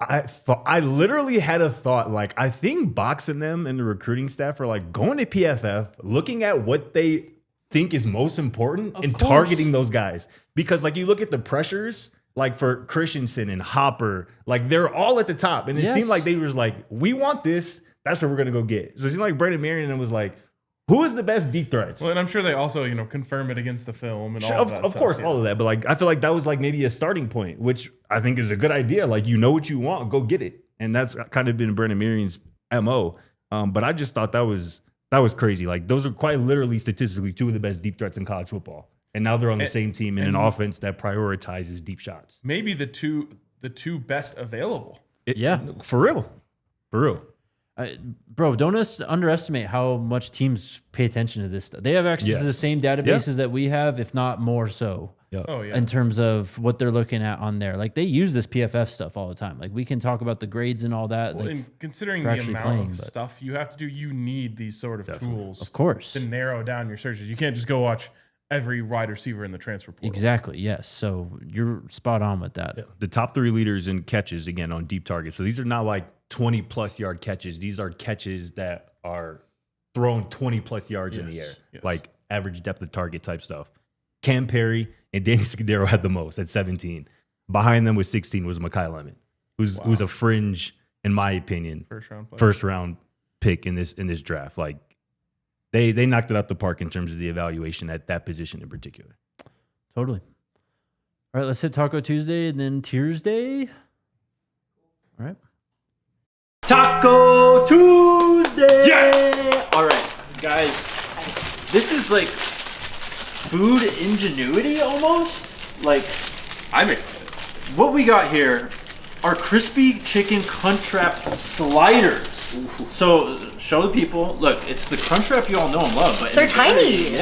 I literally had a thought, like, I think Box and them and the recruiting staff are like going to PFF, looking at what they think is most important and targeting those guys. Because, like, you look at the pressures, like for Christensen and Hopper, like, they're all at the top. And it seemed like they was like, we want this. That's what we're going to go get. So it seemed like Brendan Marion was like, who is the best deep threats? Well, and I'm sure they also, confirm it against the film and all of that. Of course, stuff, all of that. But, like, I feel like that was like maybe a starting point, which I think is a good idea. Like, you know what you want, go get it. And that's kind of been Brendan Marion's MO. But I just thought that was crazy. Like, those are quite literally statistically 2 of the best deep threats in college football. And now they're on the same team in an offense that prioritizes deep shots. Maybe the two best available. For real. Bro, don't underestimate how much teams pay attention to this stuff. They have access to the same databases that we have, if not more so. Oh, yeah. In terms of what they're looking at on there. Like, they use this PFF stuff all the time. Like, we can talk about the grades and all that. Well, like, and considering the amount of stuff you have to do, you need these sort of tools. Of course. To narrow down your searches. You can't just go watch every wide receiver in the transfer portal. Exactly, yes. So you're spot on with that. Yeah. The top 3 leaders in catches, again, on deep targets. So these are not like 20-plus yard catches. These are catches that are thrown 20-plus yards in the air, like average depth of target type stuff. Cam Perry and Danny Scudero had the most at 17. Behind them with 16 was Mekhi Lemon, who's a fringe, in my opinion, first round pick in this draft. Like, they knocked it out the park in terms of the evaluation at that position in particular. Totally. All right, let's hit Taco Tuesday and then Tiersday. All right. Taco Tuesday! Yes! All right, guys. This is like food ingenuity almost. Like, I'm excited. What we got here are crispy chicken Crunchwrap sliders. So show the people. Look, it's the Crunchwrap you all know and love, but they're tiny.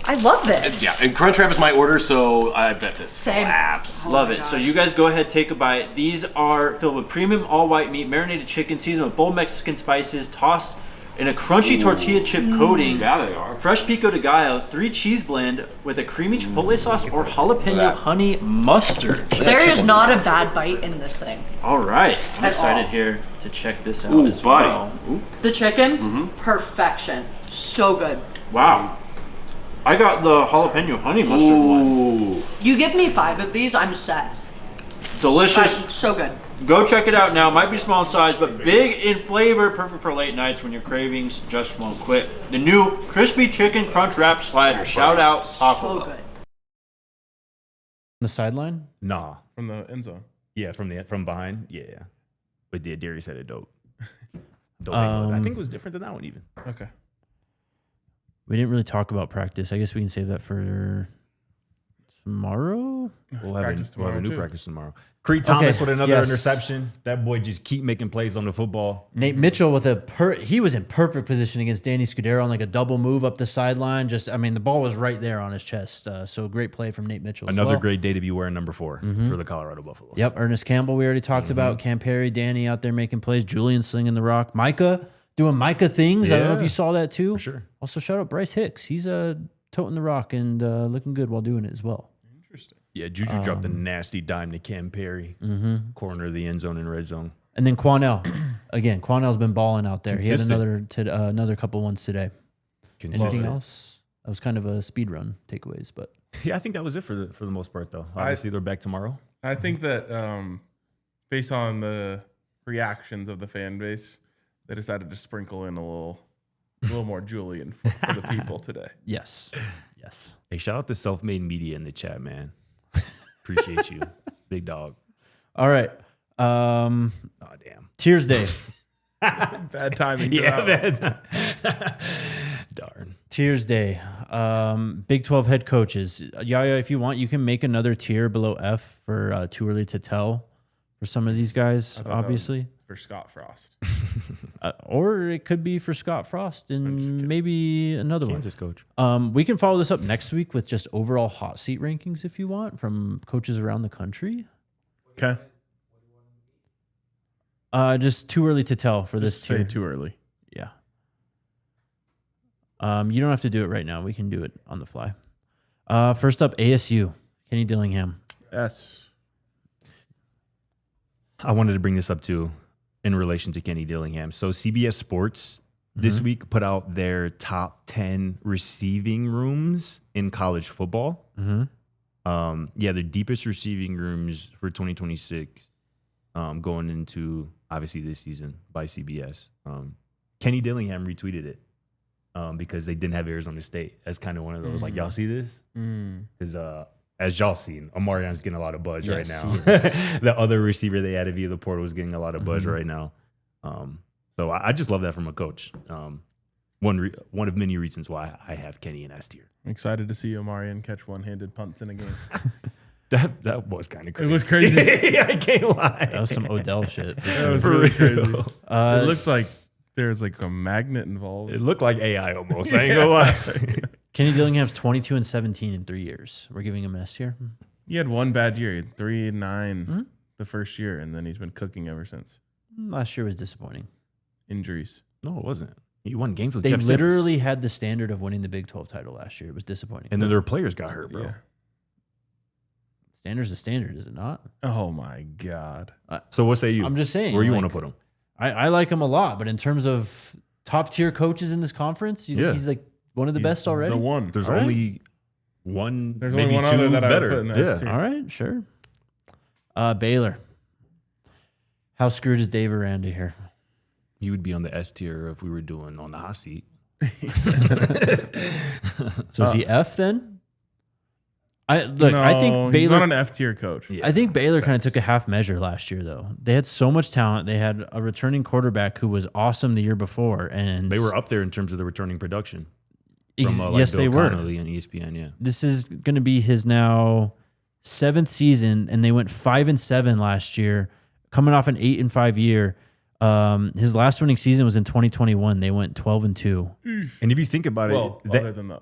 I love this. Yeah, and Crunchwrap is my order, so I bet this Same. slaps. Love it. So you guys go ahead, take a bite. These are filled with premium all-white meat, marinated chicken, seasoned with bold Mexican spices, tossed in a crunchy tortilla chip coating. Yeah, they are. Fresh pico de gallo, 3 cheese blend with a creamy chipotle sauce or jalapeno honey mustard. There is not a bad bite in this thing. All right, I'm At excited all. here to check this out Ooh, as buddy. well. Ooh. The chicken, perfection. So good. Wow. I got the jalapeno honey mustard one. Ooh. You give me 5 of these, I'm set. Delicious. So good. Go check it out now. Might be small in size, but big in flavor. Perfect for late nights when your cravings just won't quit. The new crispy chicken crunch wrap slider. Shout out Aqua. So good. The sideline? Nah. From the end zone. Yeah, from behind. Yeah. But yeah, Darius said it dope. Dope angle. I think it was different than that one even. Okay. We didn't really talk about practice. I guess we can save that for tomorrow. We'll have Practice a new tomorrow, too. practice tomorrow. Creed Thomas with another yes. interception. That boy just keep making plays on the football. Nate Mitchell with he was in perfect position against Danny Scudero on like a double move up the sideline. Just, I mean, the ball was right there on his chest. So great play from Nate Mitchell. Another as well. great day to be wearing number 4 for the Colorado Buffaloes. Yep, Ernest Campbell we already talked about. Cam Perry, Danny out there making plays. Julian slinging the rock. Micah doing Micah things. I don't know if Yeah. you saw that too. For sure. Also, shout out Bryce Hicks. He's toting the rock and looking good while doing it as well. Interesting. Yeah, Juju dropped a nasty dime to Cam Perry. Corner of the end zone and red zone. And then Quanell. Again, Quanell's been balling out there. Consistent. He had another couple ones today. Anything Consistent. else? That was kind of a speed run takeaways, but Yeah, I think that was it for the most part, though. Obviously, they're back tomorrow. I think that based on the reactions of the fan base, they decided to sprinkle in a little more Julian for the people today. yes. Yes. Hey, shout out to Self-Made Media in the chat, man. Appreciate you, big dog. All right. Oh damn. Tiersday. Bad timing. Yeah, Yeah, man. Darn. Tiersday. Big 12 head coaches. Yaya, if you want, you can make another tier below F for too early to tell for some of these guys, obviously. for Scott Frost. Or it could be for Scott Frost and maybe another Kansas coach. one. We can follow this up next week with just overall hot seat rankings if you want from coaches around the country. Okay. Just too early to tell for this Just tier. say too early. Yeah. You don't have to do it right now. We can do it on the fly. First up, ASU. Kenny Dillingham. Yes. I wanted to bring this up too in relation to Kenny Dillingham. So CBS Sports this week put out their top 10 receiving rooms in college football. Yeah, the deepest receiving rooms for 2026 going into obviously this season by CBS. Kenny Dillingham retweeted it because they didn't have Arizona State as kind of one of those like, y'all see this? Because as y'all seen, Omarion's getting a lot of buzz right now. The other receiver they added via the portal was getting a lot of buzz right now. So I just love that from a coach. One of many reasons why I have Kenny in S tier. I'm excited to see Omarion catch one-handed punts in a game. That was kind of crazy. It was crazy. I can't lie. That was some Odell shit. That was For really real. crazy. It looked like there was like a magnet involved. It looked like AI almost. I ain't gonna lie. Kenny Dillingham's 22-17 in 3 years. We're giving him an S tier. He had one bad year. He had 3-9 the first year, and then he's been cooking ever since. Last year was disappointing. Injuries. No, it wasn't. He won games with They Jeff Sims. literally had the standard of winning the Big 12 title last year. It was disappointing. And then their players got hurt, bro. Yeah. Standard's the standard, is it not? Oh my God. So what say you? I'm just saying. Where you like, want to put him? I like him a lot, but in terms of top tier coaches in this conference, you think he's like one of the best already? The one. There's All right. only one, There's maybe only one two other that I would better. put in that Yeah. tier. All right, sure. Baylor. How screwed is Dave Aranda here? He would be on the S tier if we were doing on the hot seat. So is he F then? I think He's Baylor. not an F tier coach. Yeah. I think Baylor kind of took a half measure last year, though. They had so much talent. They had a returning quarterback who was awesome the year before, and They were up there in terms of the returning production. Ex- From, yes, Bill they were. Connolly and ESPN, yeah. This is going to be his now 7th season, and they went 5-7 last year, coming off an 8-5 year. His last winning season was in 2021. They went 12-2. And if you think about Well, it, other than the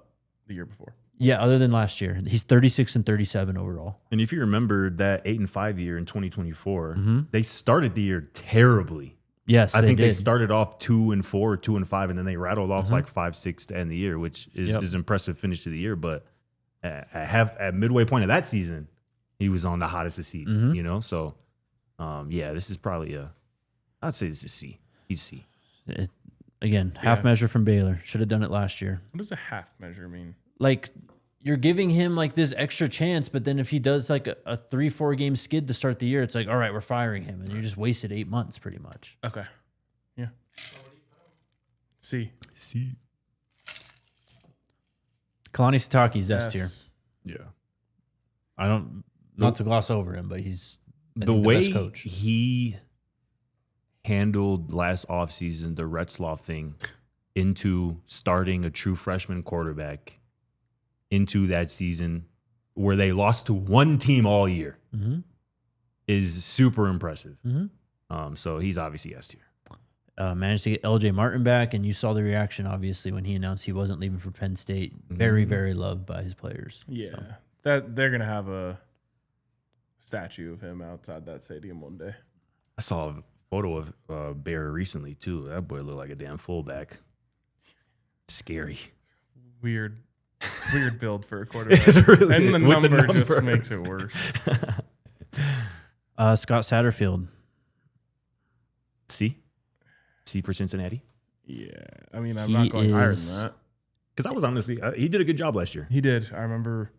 year before. Yeah, other than last year, he's 36-37 overall. and if you remember that 8-5 year in 2024, Mm-hmm. they started the year terribly. Yes, I think they did. started off 2-4, 2-5, and then they rattled off like 5-6 to end the year, which is impressive finish to the year. But at midway point of that season, he was on the hottest of seats. You know, so this is probably I'd say it's a C. He's C. Again, half measure from Baylor. Should have done it last year. What does a half measure mean? Like, you're giving him like this extra chance, but then if he does like a 3-4 game skid to start the year, it's like, all right, we're firing him, and you just wasted 8 months pretty much. Okay. Yeah. C. Kalani Sitake's S tier. Yeah. I don't, not to gloss over him, but he's the way best coach. He handled last offseason the Retzlaff thing into starting a true freshman quarterback into that season where they lost to one team all year is super impressive. So he's obviously S tier. Managed to get LJ Martin back, and you saw the reaction, obviously, when he announced he wasn't leaving for Penn State. Very, very loved by his players. Yeah. That they're going to have a statue of him outside that stadium one day. I saw a photo of Bear recently, too. That boy looked like a damn fullback. Scary. Weird build for a quarterback. Really, and the with number just makes it worse. Scott Satterfield. C for Cincinnati. Yeah. I mean, I'm not going higher than that. Because I was honestly, he did a good job last year. He did. I remember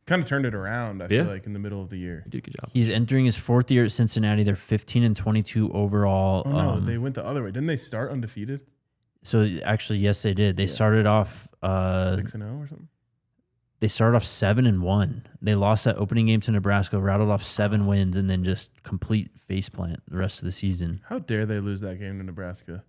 kind of turned it around, I feel like, in the middle of the year. He did a good job. He's entering his 4th year at Cincinnati. They're 15-22 overall. Oh, no, they went the other way. Didn't they start undefeated? So actually, yes, they did. They started off 6-0 or something? They started off 7-1. They lost that opening game to Nebraska, rattled off 7 wins, and then just complete faceplant the rest of the season. How dare they lose that game to Nebraska?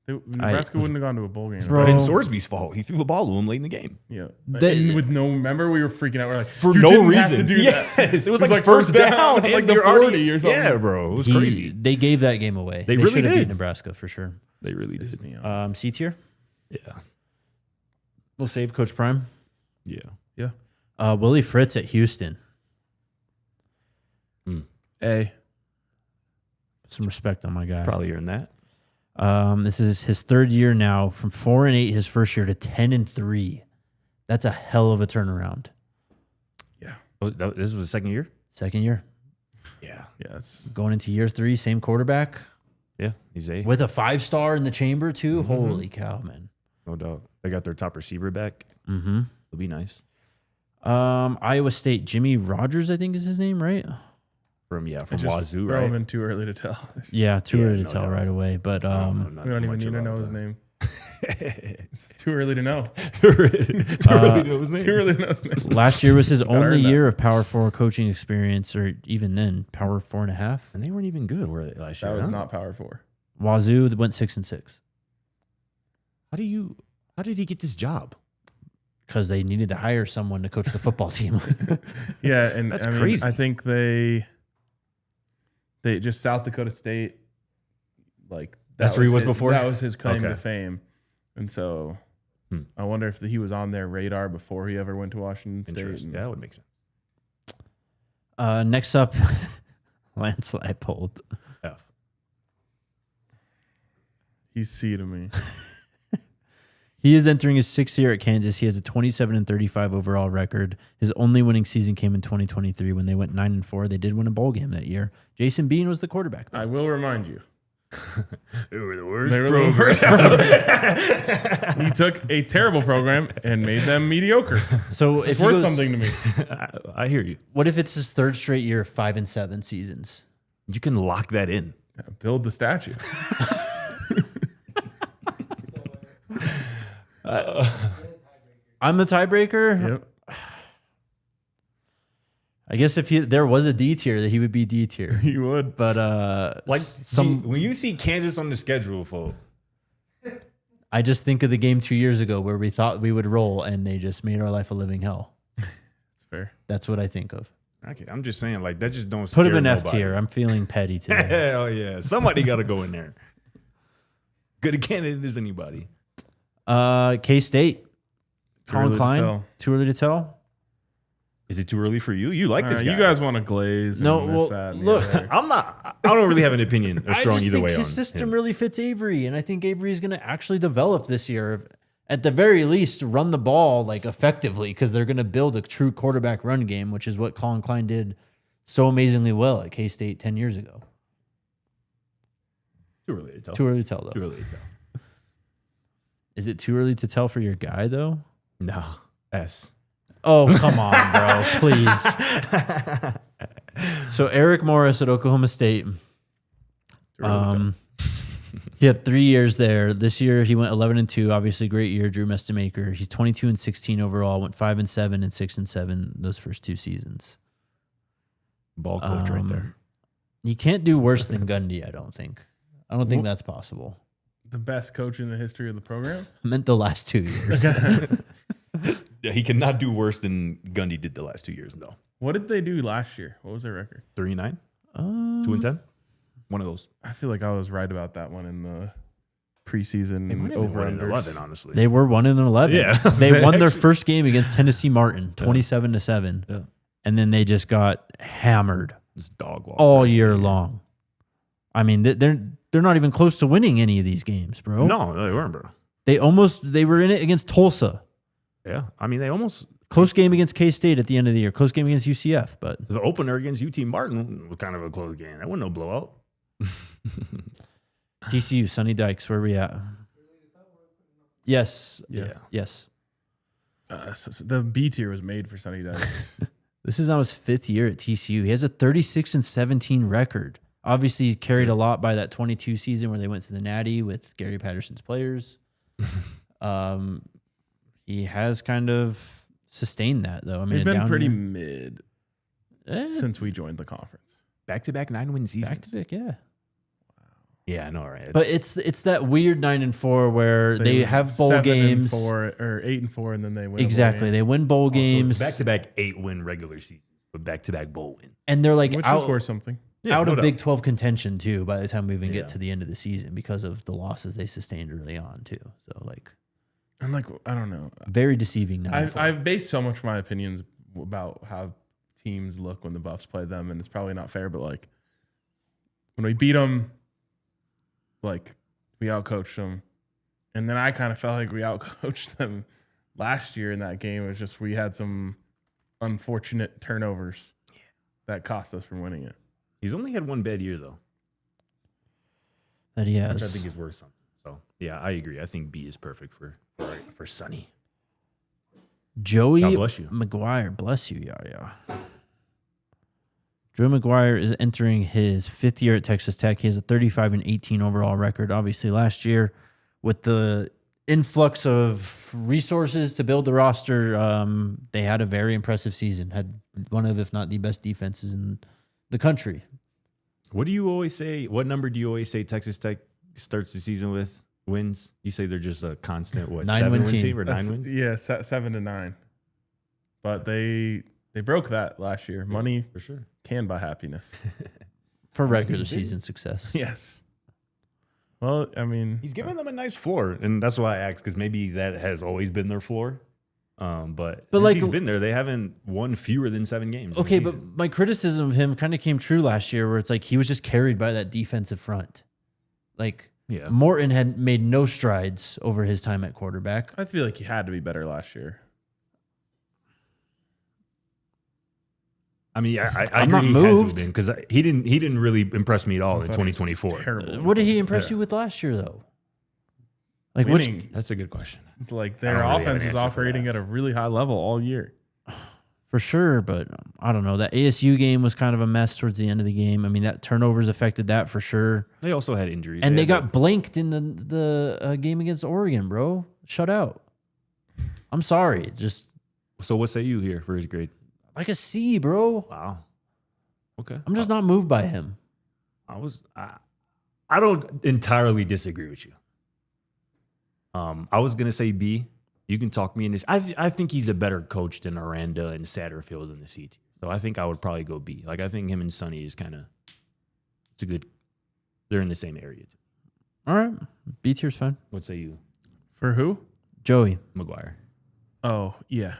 Nebraska wouldn't have gone to a bowl game. But in Sorsby's fault. He threw the ball to him late in the game. Yeah. Remember we were freaking out. We're like, For you no didn't reason. have to do yes. that. It was like first down. like and the you're 40 or something. Yeah, bro. It was crazy. They gave that game away. They really should have did. beat Nebraska for sure. They really did. C tier? Yeah. We'll save Coach Prime. Yeah. Willie Fritz at Houston. A. Some respect on my guy. Probably earned that. This is his 3rd year now, from 4-8 his first year to 10-3. That's a hell of a turnaround. Yeah. Oh, this was the 2nd year? 2nd year. Yeah. Yeah. It's Going into year 3, same quarterback. Yeah. He's A. With a 5-star in the chamber, too. Holy cow, man. No doubt. They got their top receiver back. Mm-hmm. It'll be nice. Iowa State, Jimmy Rogers, I think is his name, right? From just Wazoo, throw right? him in too early to tell. Yeah, too early to no tell doubt. right away. But We don't even need to know his name. It's too early to know. Too early to know his name. Too early to know his name. last year was his Gotta only earn that. year of Power 4 coaching experience, or even then, Power 4.5. And they weren't even good, were they, last year? That was huh? not Power 4. Wazoo went 6-6 How did he get this job? because they needed to hire someone to coach the football team. Yeah, and That's I mean, crazy. I think they just South Dakota State, like That's where he was before? That was his claim Okay. to fame, and so I wonder if he was on their radar before he ever went to Washington State. Interesting. Yeah, that would make sense. Next up, Lance Leipold. F. He's C to me. He is entering his 6th year at Kansas. He has a 27-35 overall record. His only winning season came in 2023 when they went 9-4. They did win a bowl game that year. Jason Bean was the quarterback, though. I will remind you. They were the worst They were the worst program. He took a terrible program and made them mediocre. So It's if he worth goes- something to me. I hear you. What if it's his 3rd straight year of 5-7 seasons? You can lock that in. Build the statue. I'm the tiebreaker. Yep. I guess if there was a D tier, that he would be D tier. You would. But Like some, when you see Kansas on the schedule, folks, I just think of the game 2 years ago where we thought we would roll and they just made our life a living hell. It's fair. That's what I think of. okay, I'm just saying, like that just don't Put scare him in F nobody. tier. I'm feeling petty today. Hell yeah, somebody got to go in there. Good a candidate as anybody. K-State. Too early Colin to Klein. tell. Too early to tell. Is it too early for you? You like All this right, guy? you guys want to glaze and No, this, well, that, and the look, other. I'm not. don't really have an opinion or strong either way on his system him. really fits Avery, and I think Avery is going to actually develop this year. At the very least, run the ball like effectively because they're going to build a true quarterback run game, which is what Colin Klein did so amazingly well at K-State 10 years ago. Too early to tell. Too early to tell, though. Too early to tell. Is it too early to tell for your guy, though? No. S. Oh, come on, bro. Please. So Eric Morris at Oklahoma State. He had 3 years there. This year he went 11-2. Obviously, great year. Drew Mestamaker. He's 22-16 overall. Went 5-7 and 6-7 those first 2 seasons. Ball coach right there. You can't do worse than Gundy. I don't think that's possible. The best coach in the history of the program? I meant the last 2 years. Yeah, he cannot do worse than Gundy did the last 2 years, though. What did they do last year? What was their record? 3-9, 2-10. One of those. I feel like I was right about that one in the preseason Over over 11, honestly. They were 1-11. Yeah. They won their first game against Tennessee Martin, 27-7. Yeah. And then they just got hammered It's dog walk all year long. I mean, they're not even close to winning any of these games, bro. No, they weren't, bro. They were in it against Tulsa. Yeah, I mean, they almost Close game against K-State at the end of the year. Close game against UCF, but the opener against UT Martin was kind of a close game. That wasn't no blowout. TCU, Sonny Dykes, where are we at? Yes. Yeah. Yes. The B tier was made for Sonny Dykes. This is now his 5th year at TCU. He has a 36-17 record. Obviously, he's carried a lot by that 22 season where they went to the Natty with Gary Patterson's players. He has kind of sustained that, though. I mean, They've been down pretty year. mid since we joined the conference. Back-to-back 9-win seasons. Back to back, yeah. Yeah, I know, right? But it's that weird 9-4 where they have bowl games. 7-4 or 8-4, and then they win. Exactly, they win bowl games, Back-to-back 8-win regular season, but back-to-back bowl win. and they're like which out, is worth something. Yeah, out no of doubt. Big 12 contention too. By the time we even Yeah. get to the end of the season, because of the losses they sustained early on too. So like, And like, I don't know. very deceiving. 9-4. I've based so much of my opinions about how teams look when the Buffs play them, and it's probably not fair, but like when we beat them, like we outcoached them, and then I kind of felt like we outcoached them last year in that game. It was just we had some unfortunate turnovers that cost us from winning it. He's only had one bad year, though, that he has. which I think is worth something. So, yeah, I agree. I think B is perfect for Sonny. Joey God bless you. McGuire, bless you, yeah. Drew McGuire is entering his 5th year at Texas Tech. He has a 35-18 overall record. Obviously, last year, with the influx of resources to build the roster, they had a very impressive season. Had one of, if not the best defenses in the country. What do you always say? What number do you always say Texas Tech starts the season with? Wins? You say they're just a constant, what, 9-win 7-win team or That's- 9-win? Yeah, 7-9. But they broke that last year. Money For sure. can buy happiness. For regular season success. Yes. Well, I mean, He's giving them a nice floor, and that's why I asked, because maybe that has always been their floor. But since like- he's been there, they haven't won fewer than 7 games. in a Okay, but season. my criticism of him kind of came true last year where it's like he was just carried by that defensive front. Like, Yeah. Morton had made no strides over his time at quarterback. I feel like he had to be better last year. I mean, I I'm agree not he moved. because he didn't really impress me at all in 2024. Terrible. What did he impress you with last year, though? Like, Winning. That's a good question. Like I their don't really have offense an was answer for operating that. at a really high level all year. for sure, but I don't know. That ASU game was kind of a mess towards the end of the game. I mean, that turnovers affected that for sure. They also had injuries, And they had got blanked in the game against Oregon, bro. Shut out. I'm sorry. Just So what say you here for his grade? like a C, bro. Wow. Okay. I'm just not moved by him. I don't entirely disagree with you. I was gonna say B. You can talk me in this. I think he's a better coach than Aranda and Satterfield in the C tier. So I think I would probably go B. Like I think him and Sonny is kind of. It's a good. They're in the same area. Too. All right. B tier's fine. What say you, For who? Joey, McGuire? Oh, yeah.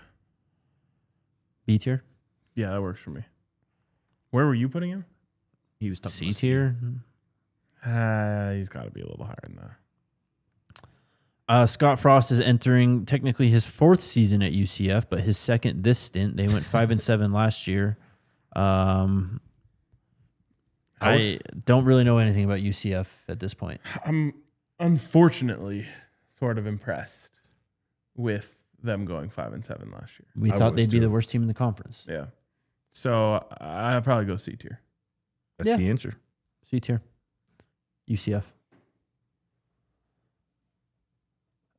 B tier. Yeah, that works for me. Where were you putting him? He was tough. C tier. He's got to be a little higher than that. Scott Frost is entering technically his 4th season at UCF, but his 2nd this stint. They went 5-7 last year. I don't really know anything about UCF at this point. I'm unfortunately sort of impressed with them going 5-7 last year. We thought they'd be the worst team in the conference. Yeah. So I'd probably go C tier. That's the answer. C tier. UCF.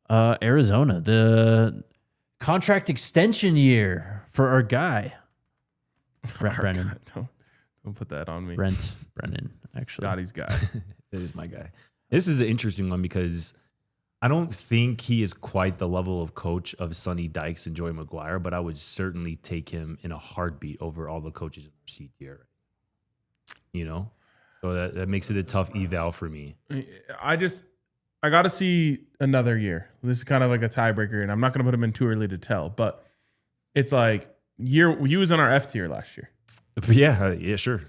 Arizona, the contract extension year for our guy. Brennan. Don't put that on me. Brennan, actually. Scotty's guy. That is my guy. This is an interesting one because I don't think he is quite the level of coach of Sonny Dykes and Joey McGuire, but I would certainly take him in a heartbeat over all the coaches in our C tier. You know? So that makes it a tough eval for me. I got to see another year. This is kind of like a tiebreaker, and I'm not going to put him in too early to tell, but it's like he was on our F tier last year. Yeah, sure.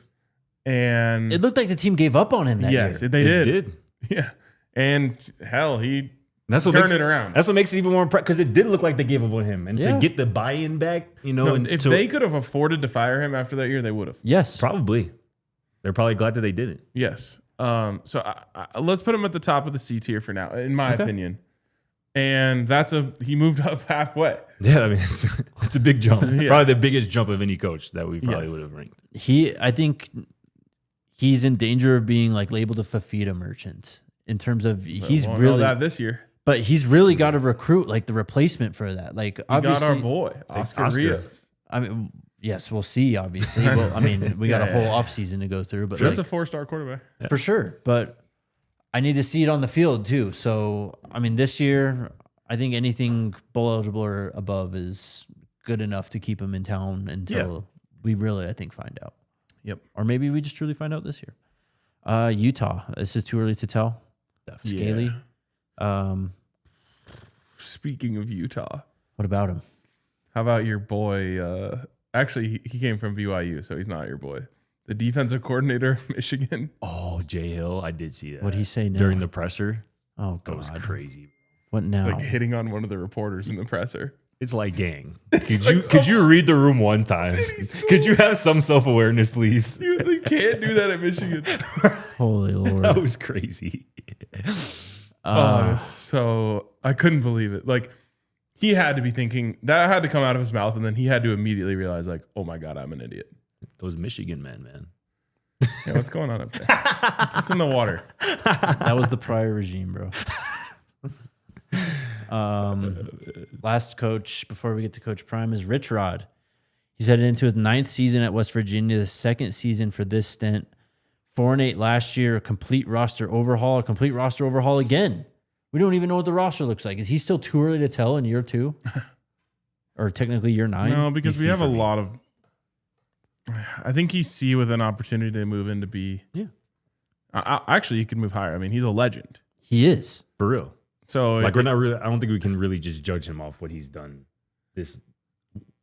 And it looked like the team gave up on him that year. Yes, they did. It did. Yeah. And hell, he That's what turned makes it around. That's what makes it even more impressive because it did look like they gave up on him, and Yeah. to get the buy-in back, you know, No, and if to- they could have afforded to fire him after that year, they would have. Yes. probably they're probably glad that they didn't. Yes. So let's put him at the top of the C tier for now, in my opinion. And he moved up halfway. Yeah, I mean it's a big jump, Yeah. probably the biggest jump of any coach that we probably Yes. would have ranked. I think he's in danger of being like labeled a Fafita merchant in terms of he's Won't know really, that this year. but he's really got to recruit like the replacement for that. Like We obviously, got our boy, Oscar Rios. I mean, yes, we'll see. Obviously, well, I mean, we got a whole offseason to go through, but That's like, a 4-star quarterback. for sure. But I need to see it on the field too. So I mean, this year, I think anything bowl eligible or above is good enough to keep him in town until we really, I think, find out. Yep. Or maybe we just truly find out this year. Utah. This is too early to tell. Scaly. Speaking of Utah, What about him? how about your boy? Actually, he came from BYU, so he's not your boy. The defensive coordinator of Michigan. Oh, Jay Hill, I did see that. What'd he say now? during the presser? Oh, That was God. crazy. What now? Like hitting on one of the reporters in the presser. It's like gang. Could you read the room one time? Could you have some self-awareness, please? You can't do that at Michigan. Holy Lord. That was crazy. So I couldn't believe it. Like he had to be thinking that had to come out of his mouth, and then he had to immediately realize, like, oh my God, I'm an idiot. Those Michigan men, man. Yeah, what's going on up there? What's in the water? That was the prior regime, bro. Last coach before we get to Coach Prime is Rich Rod. He's headed into his 9th season at West Virginia, the 2nd season for this stint. 4-8 last year, a complete roster overhaul again. We don't even know what the roster looks like. Is he still too early to tell in year 2? Or technically year 9? No, because BC we have a for me. lot of. I think he's C with an opportunity to move into B. Yeah. Actually, he could move higher. I mean, he's a legend. He is. For real. So Like we're not really. I don't think we can really just judge him off what he's done. This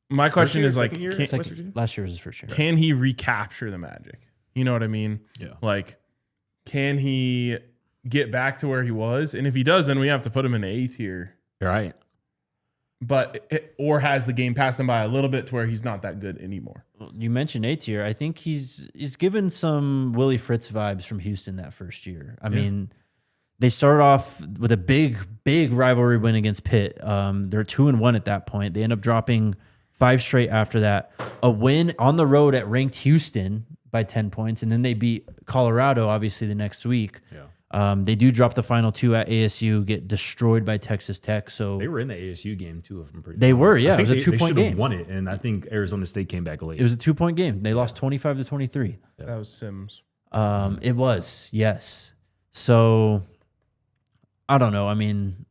my question year, is like, second year? can, West Virginia? Last year was his first year. can he recapture the magic? You know what I mean? Yeah. Like, can he get back to where he was? And if he does, then we have to put him in A tier. You're right. But or has the game passed him by a little bit to where he's not that good anymore? You mentioned A tier. I think he's given some Willie Fritz vibes from Houston that first year. I mean, they started off with a big rivalry win against Pitt. They're 2-1 at that point. They end up dropping 5 straight after that. A win on the road at ranked Houston by 10 points, and then they beat Colorado obviously the next week. Yeah. They do drop the final 2 at ASU, get destroyed by Texas Tech. So They were in the ASU game too, if I'm pretty. They were, yeah. I think It was a they 2-point should have game. won it, and I think Arizona State came back late. it was a 2-point game. They lost 25-23. That was Sims. It was, yes. So I don't know. I mean,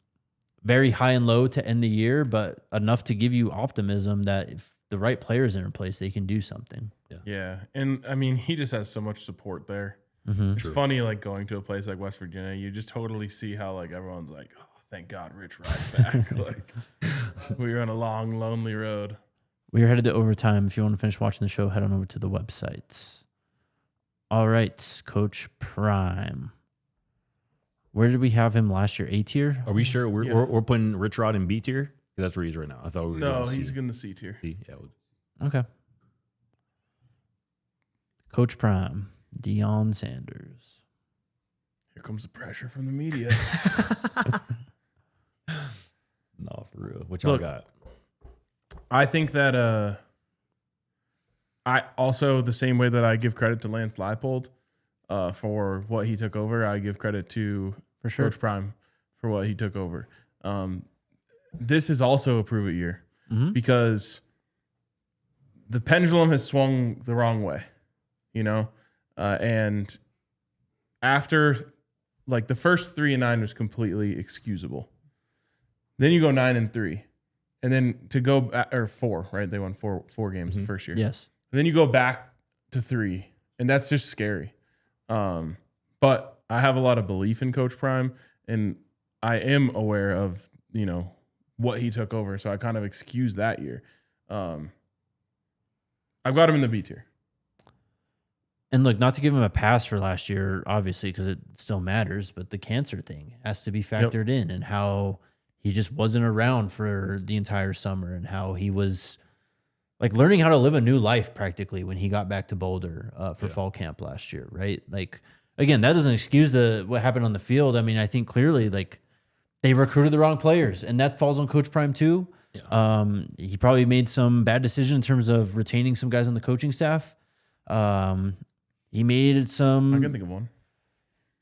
very high and low to end the year, but enough to give you optimism that if the right players are in place, they can do something. Yeah. And I mean, he just has so much support there. It's funny, like going to a place like West Virginia, you just totally see how like everyone's like, oh, thank God Rich Rod's back. Like we were on a long, lonely road. We are headed to overtime. If you want to finish watching the show, head on over to the website. All right, Coach Prime. Where did we have him last year? A tier? Are we sure we're putting Rich Rod in B tier? That's where he's right now. I thought we were No, doing he's C. going to C tier. C? Yeah. Okay. Coach Prime, Deion Sanders. Here comes the pressure from the media. No, for real. What y'all got? I think that I also, the same way that I give credit to Lance Leipold for what he took over, I give credit to Coach Prime for what he took over. This is also a prove it year because the pendulum has swung the wrong way, and after like the first 3-9 was completely excusable. Then you go 9-3. And then to go or 4, right? They won four games the first year. Yes. And then you go back to 3, and that's just scary. But I have a lot of belief in Coach Prime, and I am aware of what he took over, so I kind of excuse that year. I've got him in the B tier. And look, not to give him a pass for last year, obviously, because it still matters, but the cancer thing has to be factored in, and how he just wasn't around for the entire summer, and how he was like learning how to live a new life practically when he got back to Boulder for fall camp last year, right? Like, again, that doesn't excuse what happened on the field. I mean, I think clearly like they recruited the wrong players, and that falls on Coach Prime too. Yeah. He probably made some bad decisions in terms of retaining some guys on the coaching staff. He made some... I can think of one.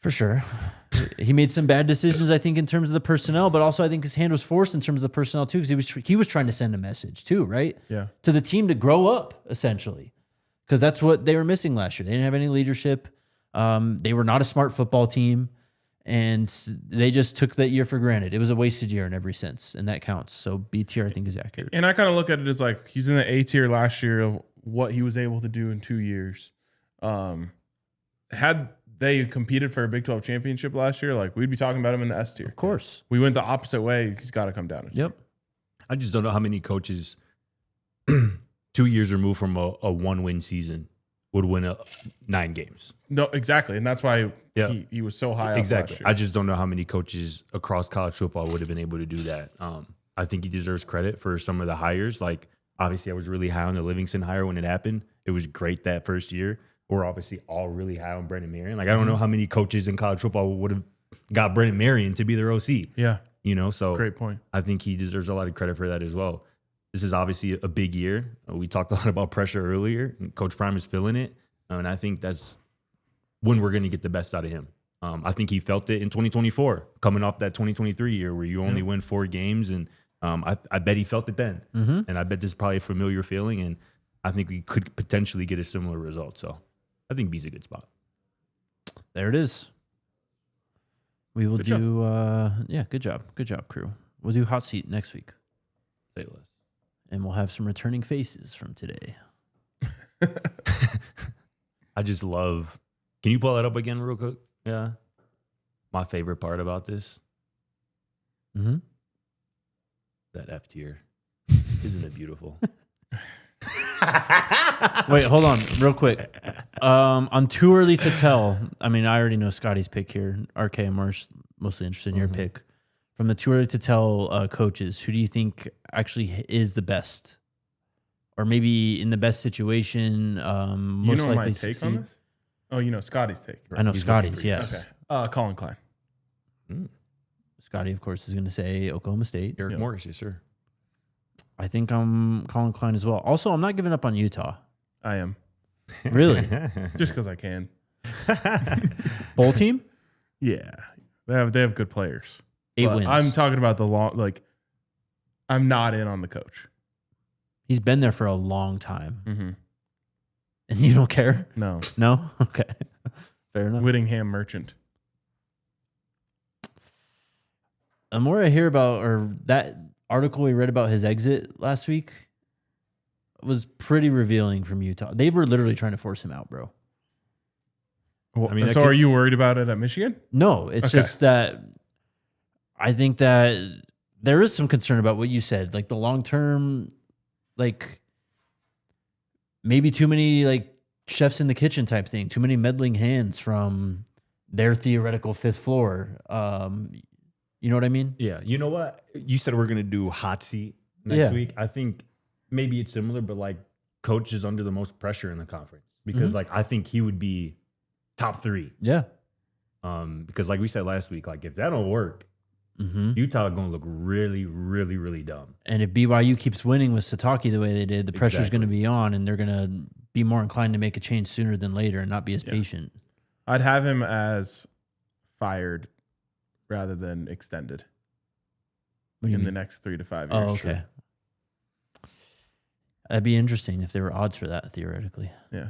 For sure. He made some bad decisions, I think, in terms of the personnel, but also I think his hand was forced in terms of the personnel too, because he was trying to send a message too, right? Yeah. To the team to grow up, essentially, because that's what they were missing last year. They didn't have any leadership. They were not a smart football team, and they just took that year for granted. It was a wasted year in every sense, and that counts. So B tier, I think, is accurate. And I kind of look at it as like he's in the A tier last year of what he was able to do in 2 years. Had they competed for a Big 12 championship last year, like we'd be talking about him in the S tier. Of course. We went the opposite way. He's got to come down. Yep. I just don't know how many coaches 2 years removed from a 1-win season would win 9 games. No, exactly. And that's why he was so high up Exactly. last year. I just don't know how many coaches across college football would have been able to do that. I think he deserves credit for some of the hires. Like, obviously, I was really high on the Livingston hire when it happened. It was great that first year. We're obviously all really high on Brendan Marion. Like, I don't know how many coaches in college football would have got Brendan Marion to be their OC. Yeah. So great point. I think he deserves a lot of credit for that as well. This is obviously a big year. We talked a lot about pressure earlier, and Coach Prime is feeling it. And I think that's when we're going to get the best out of him. I think he felt it in 2024, coming off that 2023 year where you only win 4 games. And I bet he felt it then. And I bet this is probably a familiar feeling. And I think we could potentially get a similar result. So I think B's a good spot. There it is. We will good job. Good job, crew. We'll do hot seat next week. Say less. And we'll have some returning faces from today. I just love. Can you pull that up again real quick? Yeah. My favorite part about this. That F tier. Isn't it beautiful? Wait, hold on, real quick. I'm too early to tell. I mean, I already know Scotty's pick here. RK, I'm mostly interested in your pick. From the too early to tell coaches, who do you think actually is the best? Or maybe in the best situation, most likely my take succeed? on this? Oh, Scotty's take. I know Scotty's, yes. Okay. Colin Klein. Scotty, of course, is going to say Oklahoma State. Eric Morris, yes, sir. I think I'm Colin Klein as well. Also, I'm not giving up on Utah. I am. Really? Just because I can. Bowl team? Yeah. They have good players. 8 But wins. I'm talking about the long, like, I'm not in on the coach. He's been there for a long time. And you don't care? No. No? Okay. Fair enough. Whittingham Merchant. The more I hear about, or that article we read about his exit last week was pretty revealing from Utah. They were literally trying to force him out, bro. Well, I mean, so are you worried about it at Michigan? No, it's just that I think that there is some concern about what you said, like the long term, like maybe too many like chefs in the kitchen type thing. Too many meddling hands from their theoretical fifth floor. You know what I mean? Yeah. You know what? You said we're gonna do hot seat next week. I think maybe it's similar, but like coach is under the most pressure in the conference because like I think he would be top 3. Yeah. Because like we said last week, like if that don't work, Utah is gonna look really, really, really dumb. And if BYU keeps winning with Satake the way they did, the pressure's going to be on, and they're going to be more inclined to make a change sooner than later and not be as patient. I'd have him as fired rather than extended in the next 3 to 5 years. Oh, okay. Sure. That'd be interesting if there were odds for that, theoretically. Yeah.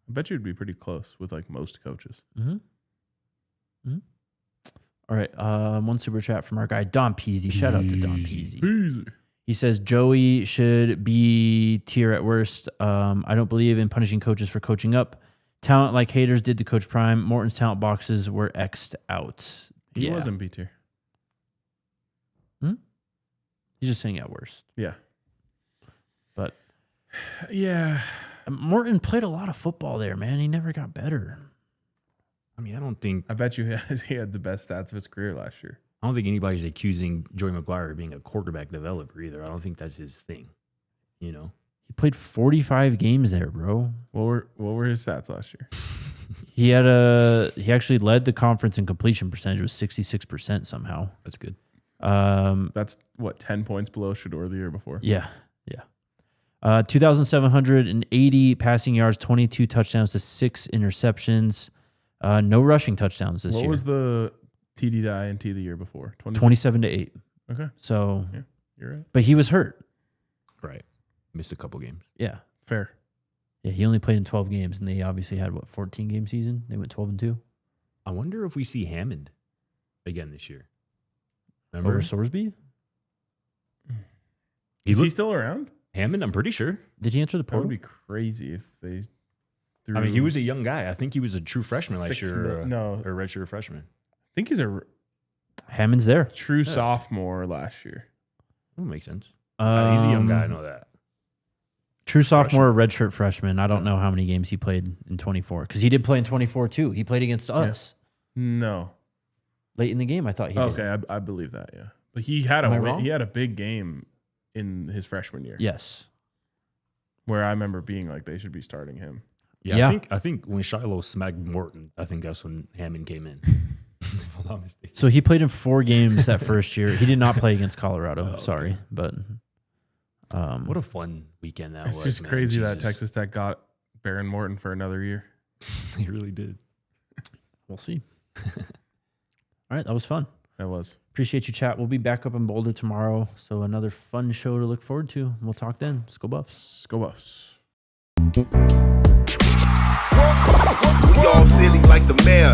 I bet you'd be pretty close with like most coaches. All right. One super chat from our guy, Don Peasy. Shout out to Don Peasy. He says, Joey should be tier at worst. I don't believe in punishing coaches for coaching up. Talent like haters did to Coach Prime. Morton's talent boxes were X'd out. He wasn't B tier. He's just saying at worst. Yeah. But yeah. Morton played a lot of football there, man. He never got better. I mean, I bet you he had the best stats of his career last year. I don't think anybody's accusing Joey McGuire of being a quarterback developer either. I don't think that's his thing. You know, he played 45 games there, bro. What were his stats last year? He actually led the conference in completion percentage with 66% somehow. That's good. That's what 10 points below Shedeur the year before. Yeah. 2,780 passing yards, 22 touchdowns to 6 interceptions. No rushing touchdowns this year. What was the TD to INT the year before? 27-8. Okay. So, yeah, you're right. But he was hurt. Right. Missed a couple games. Yeah. Fair. Yeah, he only played in 12 games, and they obviously had, 14-game season? They went 12-2. I wonder if we see Hammond again this year. Remember? Over Sorsby? Is he still around? Hammond, I'm pretty sure. Did he enter the That portal? would be crazy if they threw... I mean, he was a young guy. I think he was a true freshman last year. Or a redshirt freshman. I think he's a Hammond's there. true sophomore last year. That makes sense. He's a young guy. I know that. True sophomore, redshirt freshman. I don't know how many games he played in 24 because he did play in 24 too. He played against us No. late in the game. I thought he did. Okay, I believe that, yeah. But he had Am I wrong? he had a big game in his freshman year. Yes. Where I remember being like, they should be starting him. Yeah. I think when Shiloh smacked Morton, I think that's when Hammond came in. If I'm not mistaken. So he played in 4 games that first year. He did not play against Colorado. Sorry, but what a fun weekend that It's was. just man. crazy that Jesus. Texas Tech got Baron Morton for another year. He really did. we'll see. All right, that was fun. That was. Appreciate you, chat. We'll be back up in Boulder tomorrow, so another fun show to look forward to. We'll talk then. Let's go Buffs. Go Buffs. We all silly like the mayor.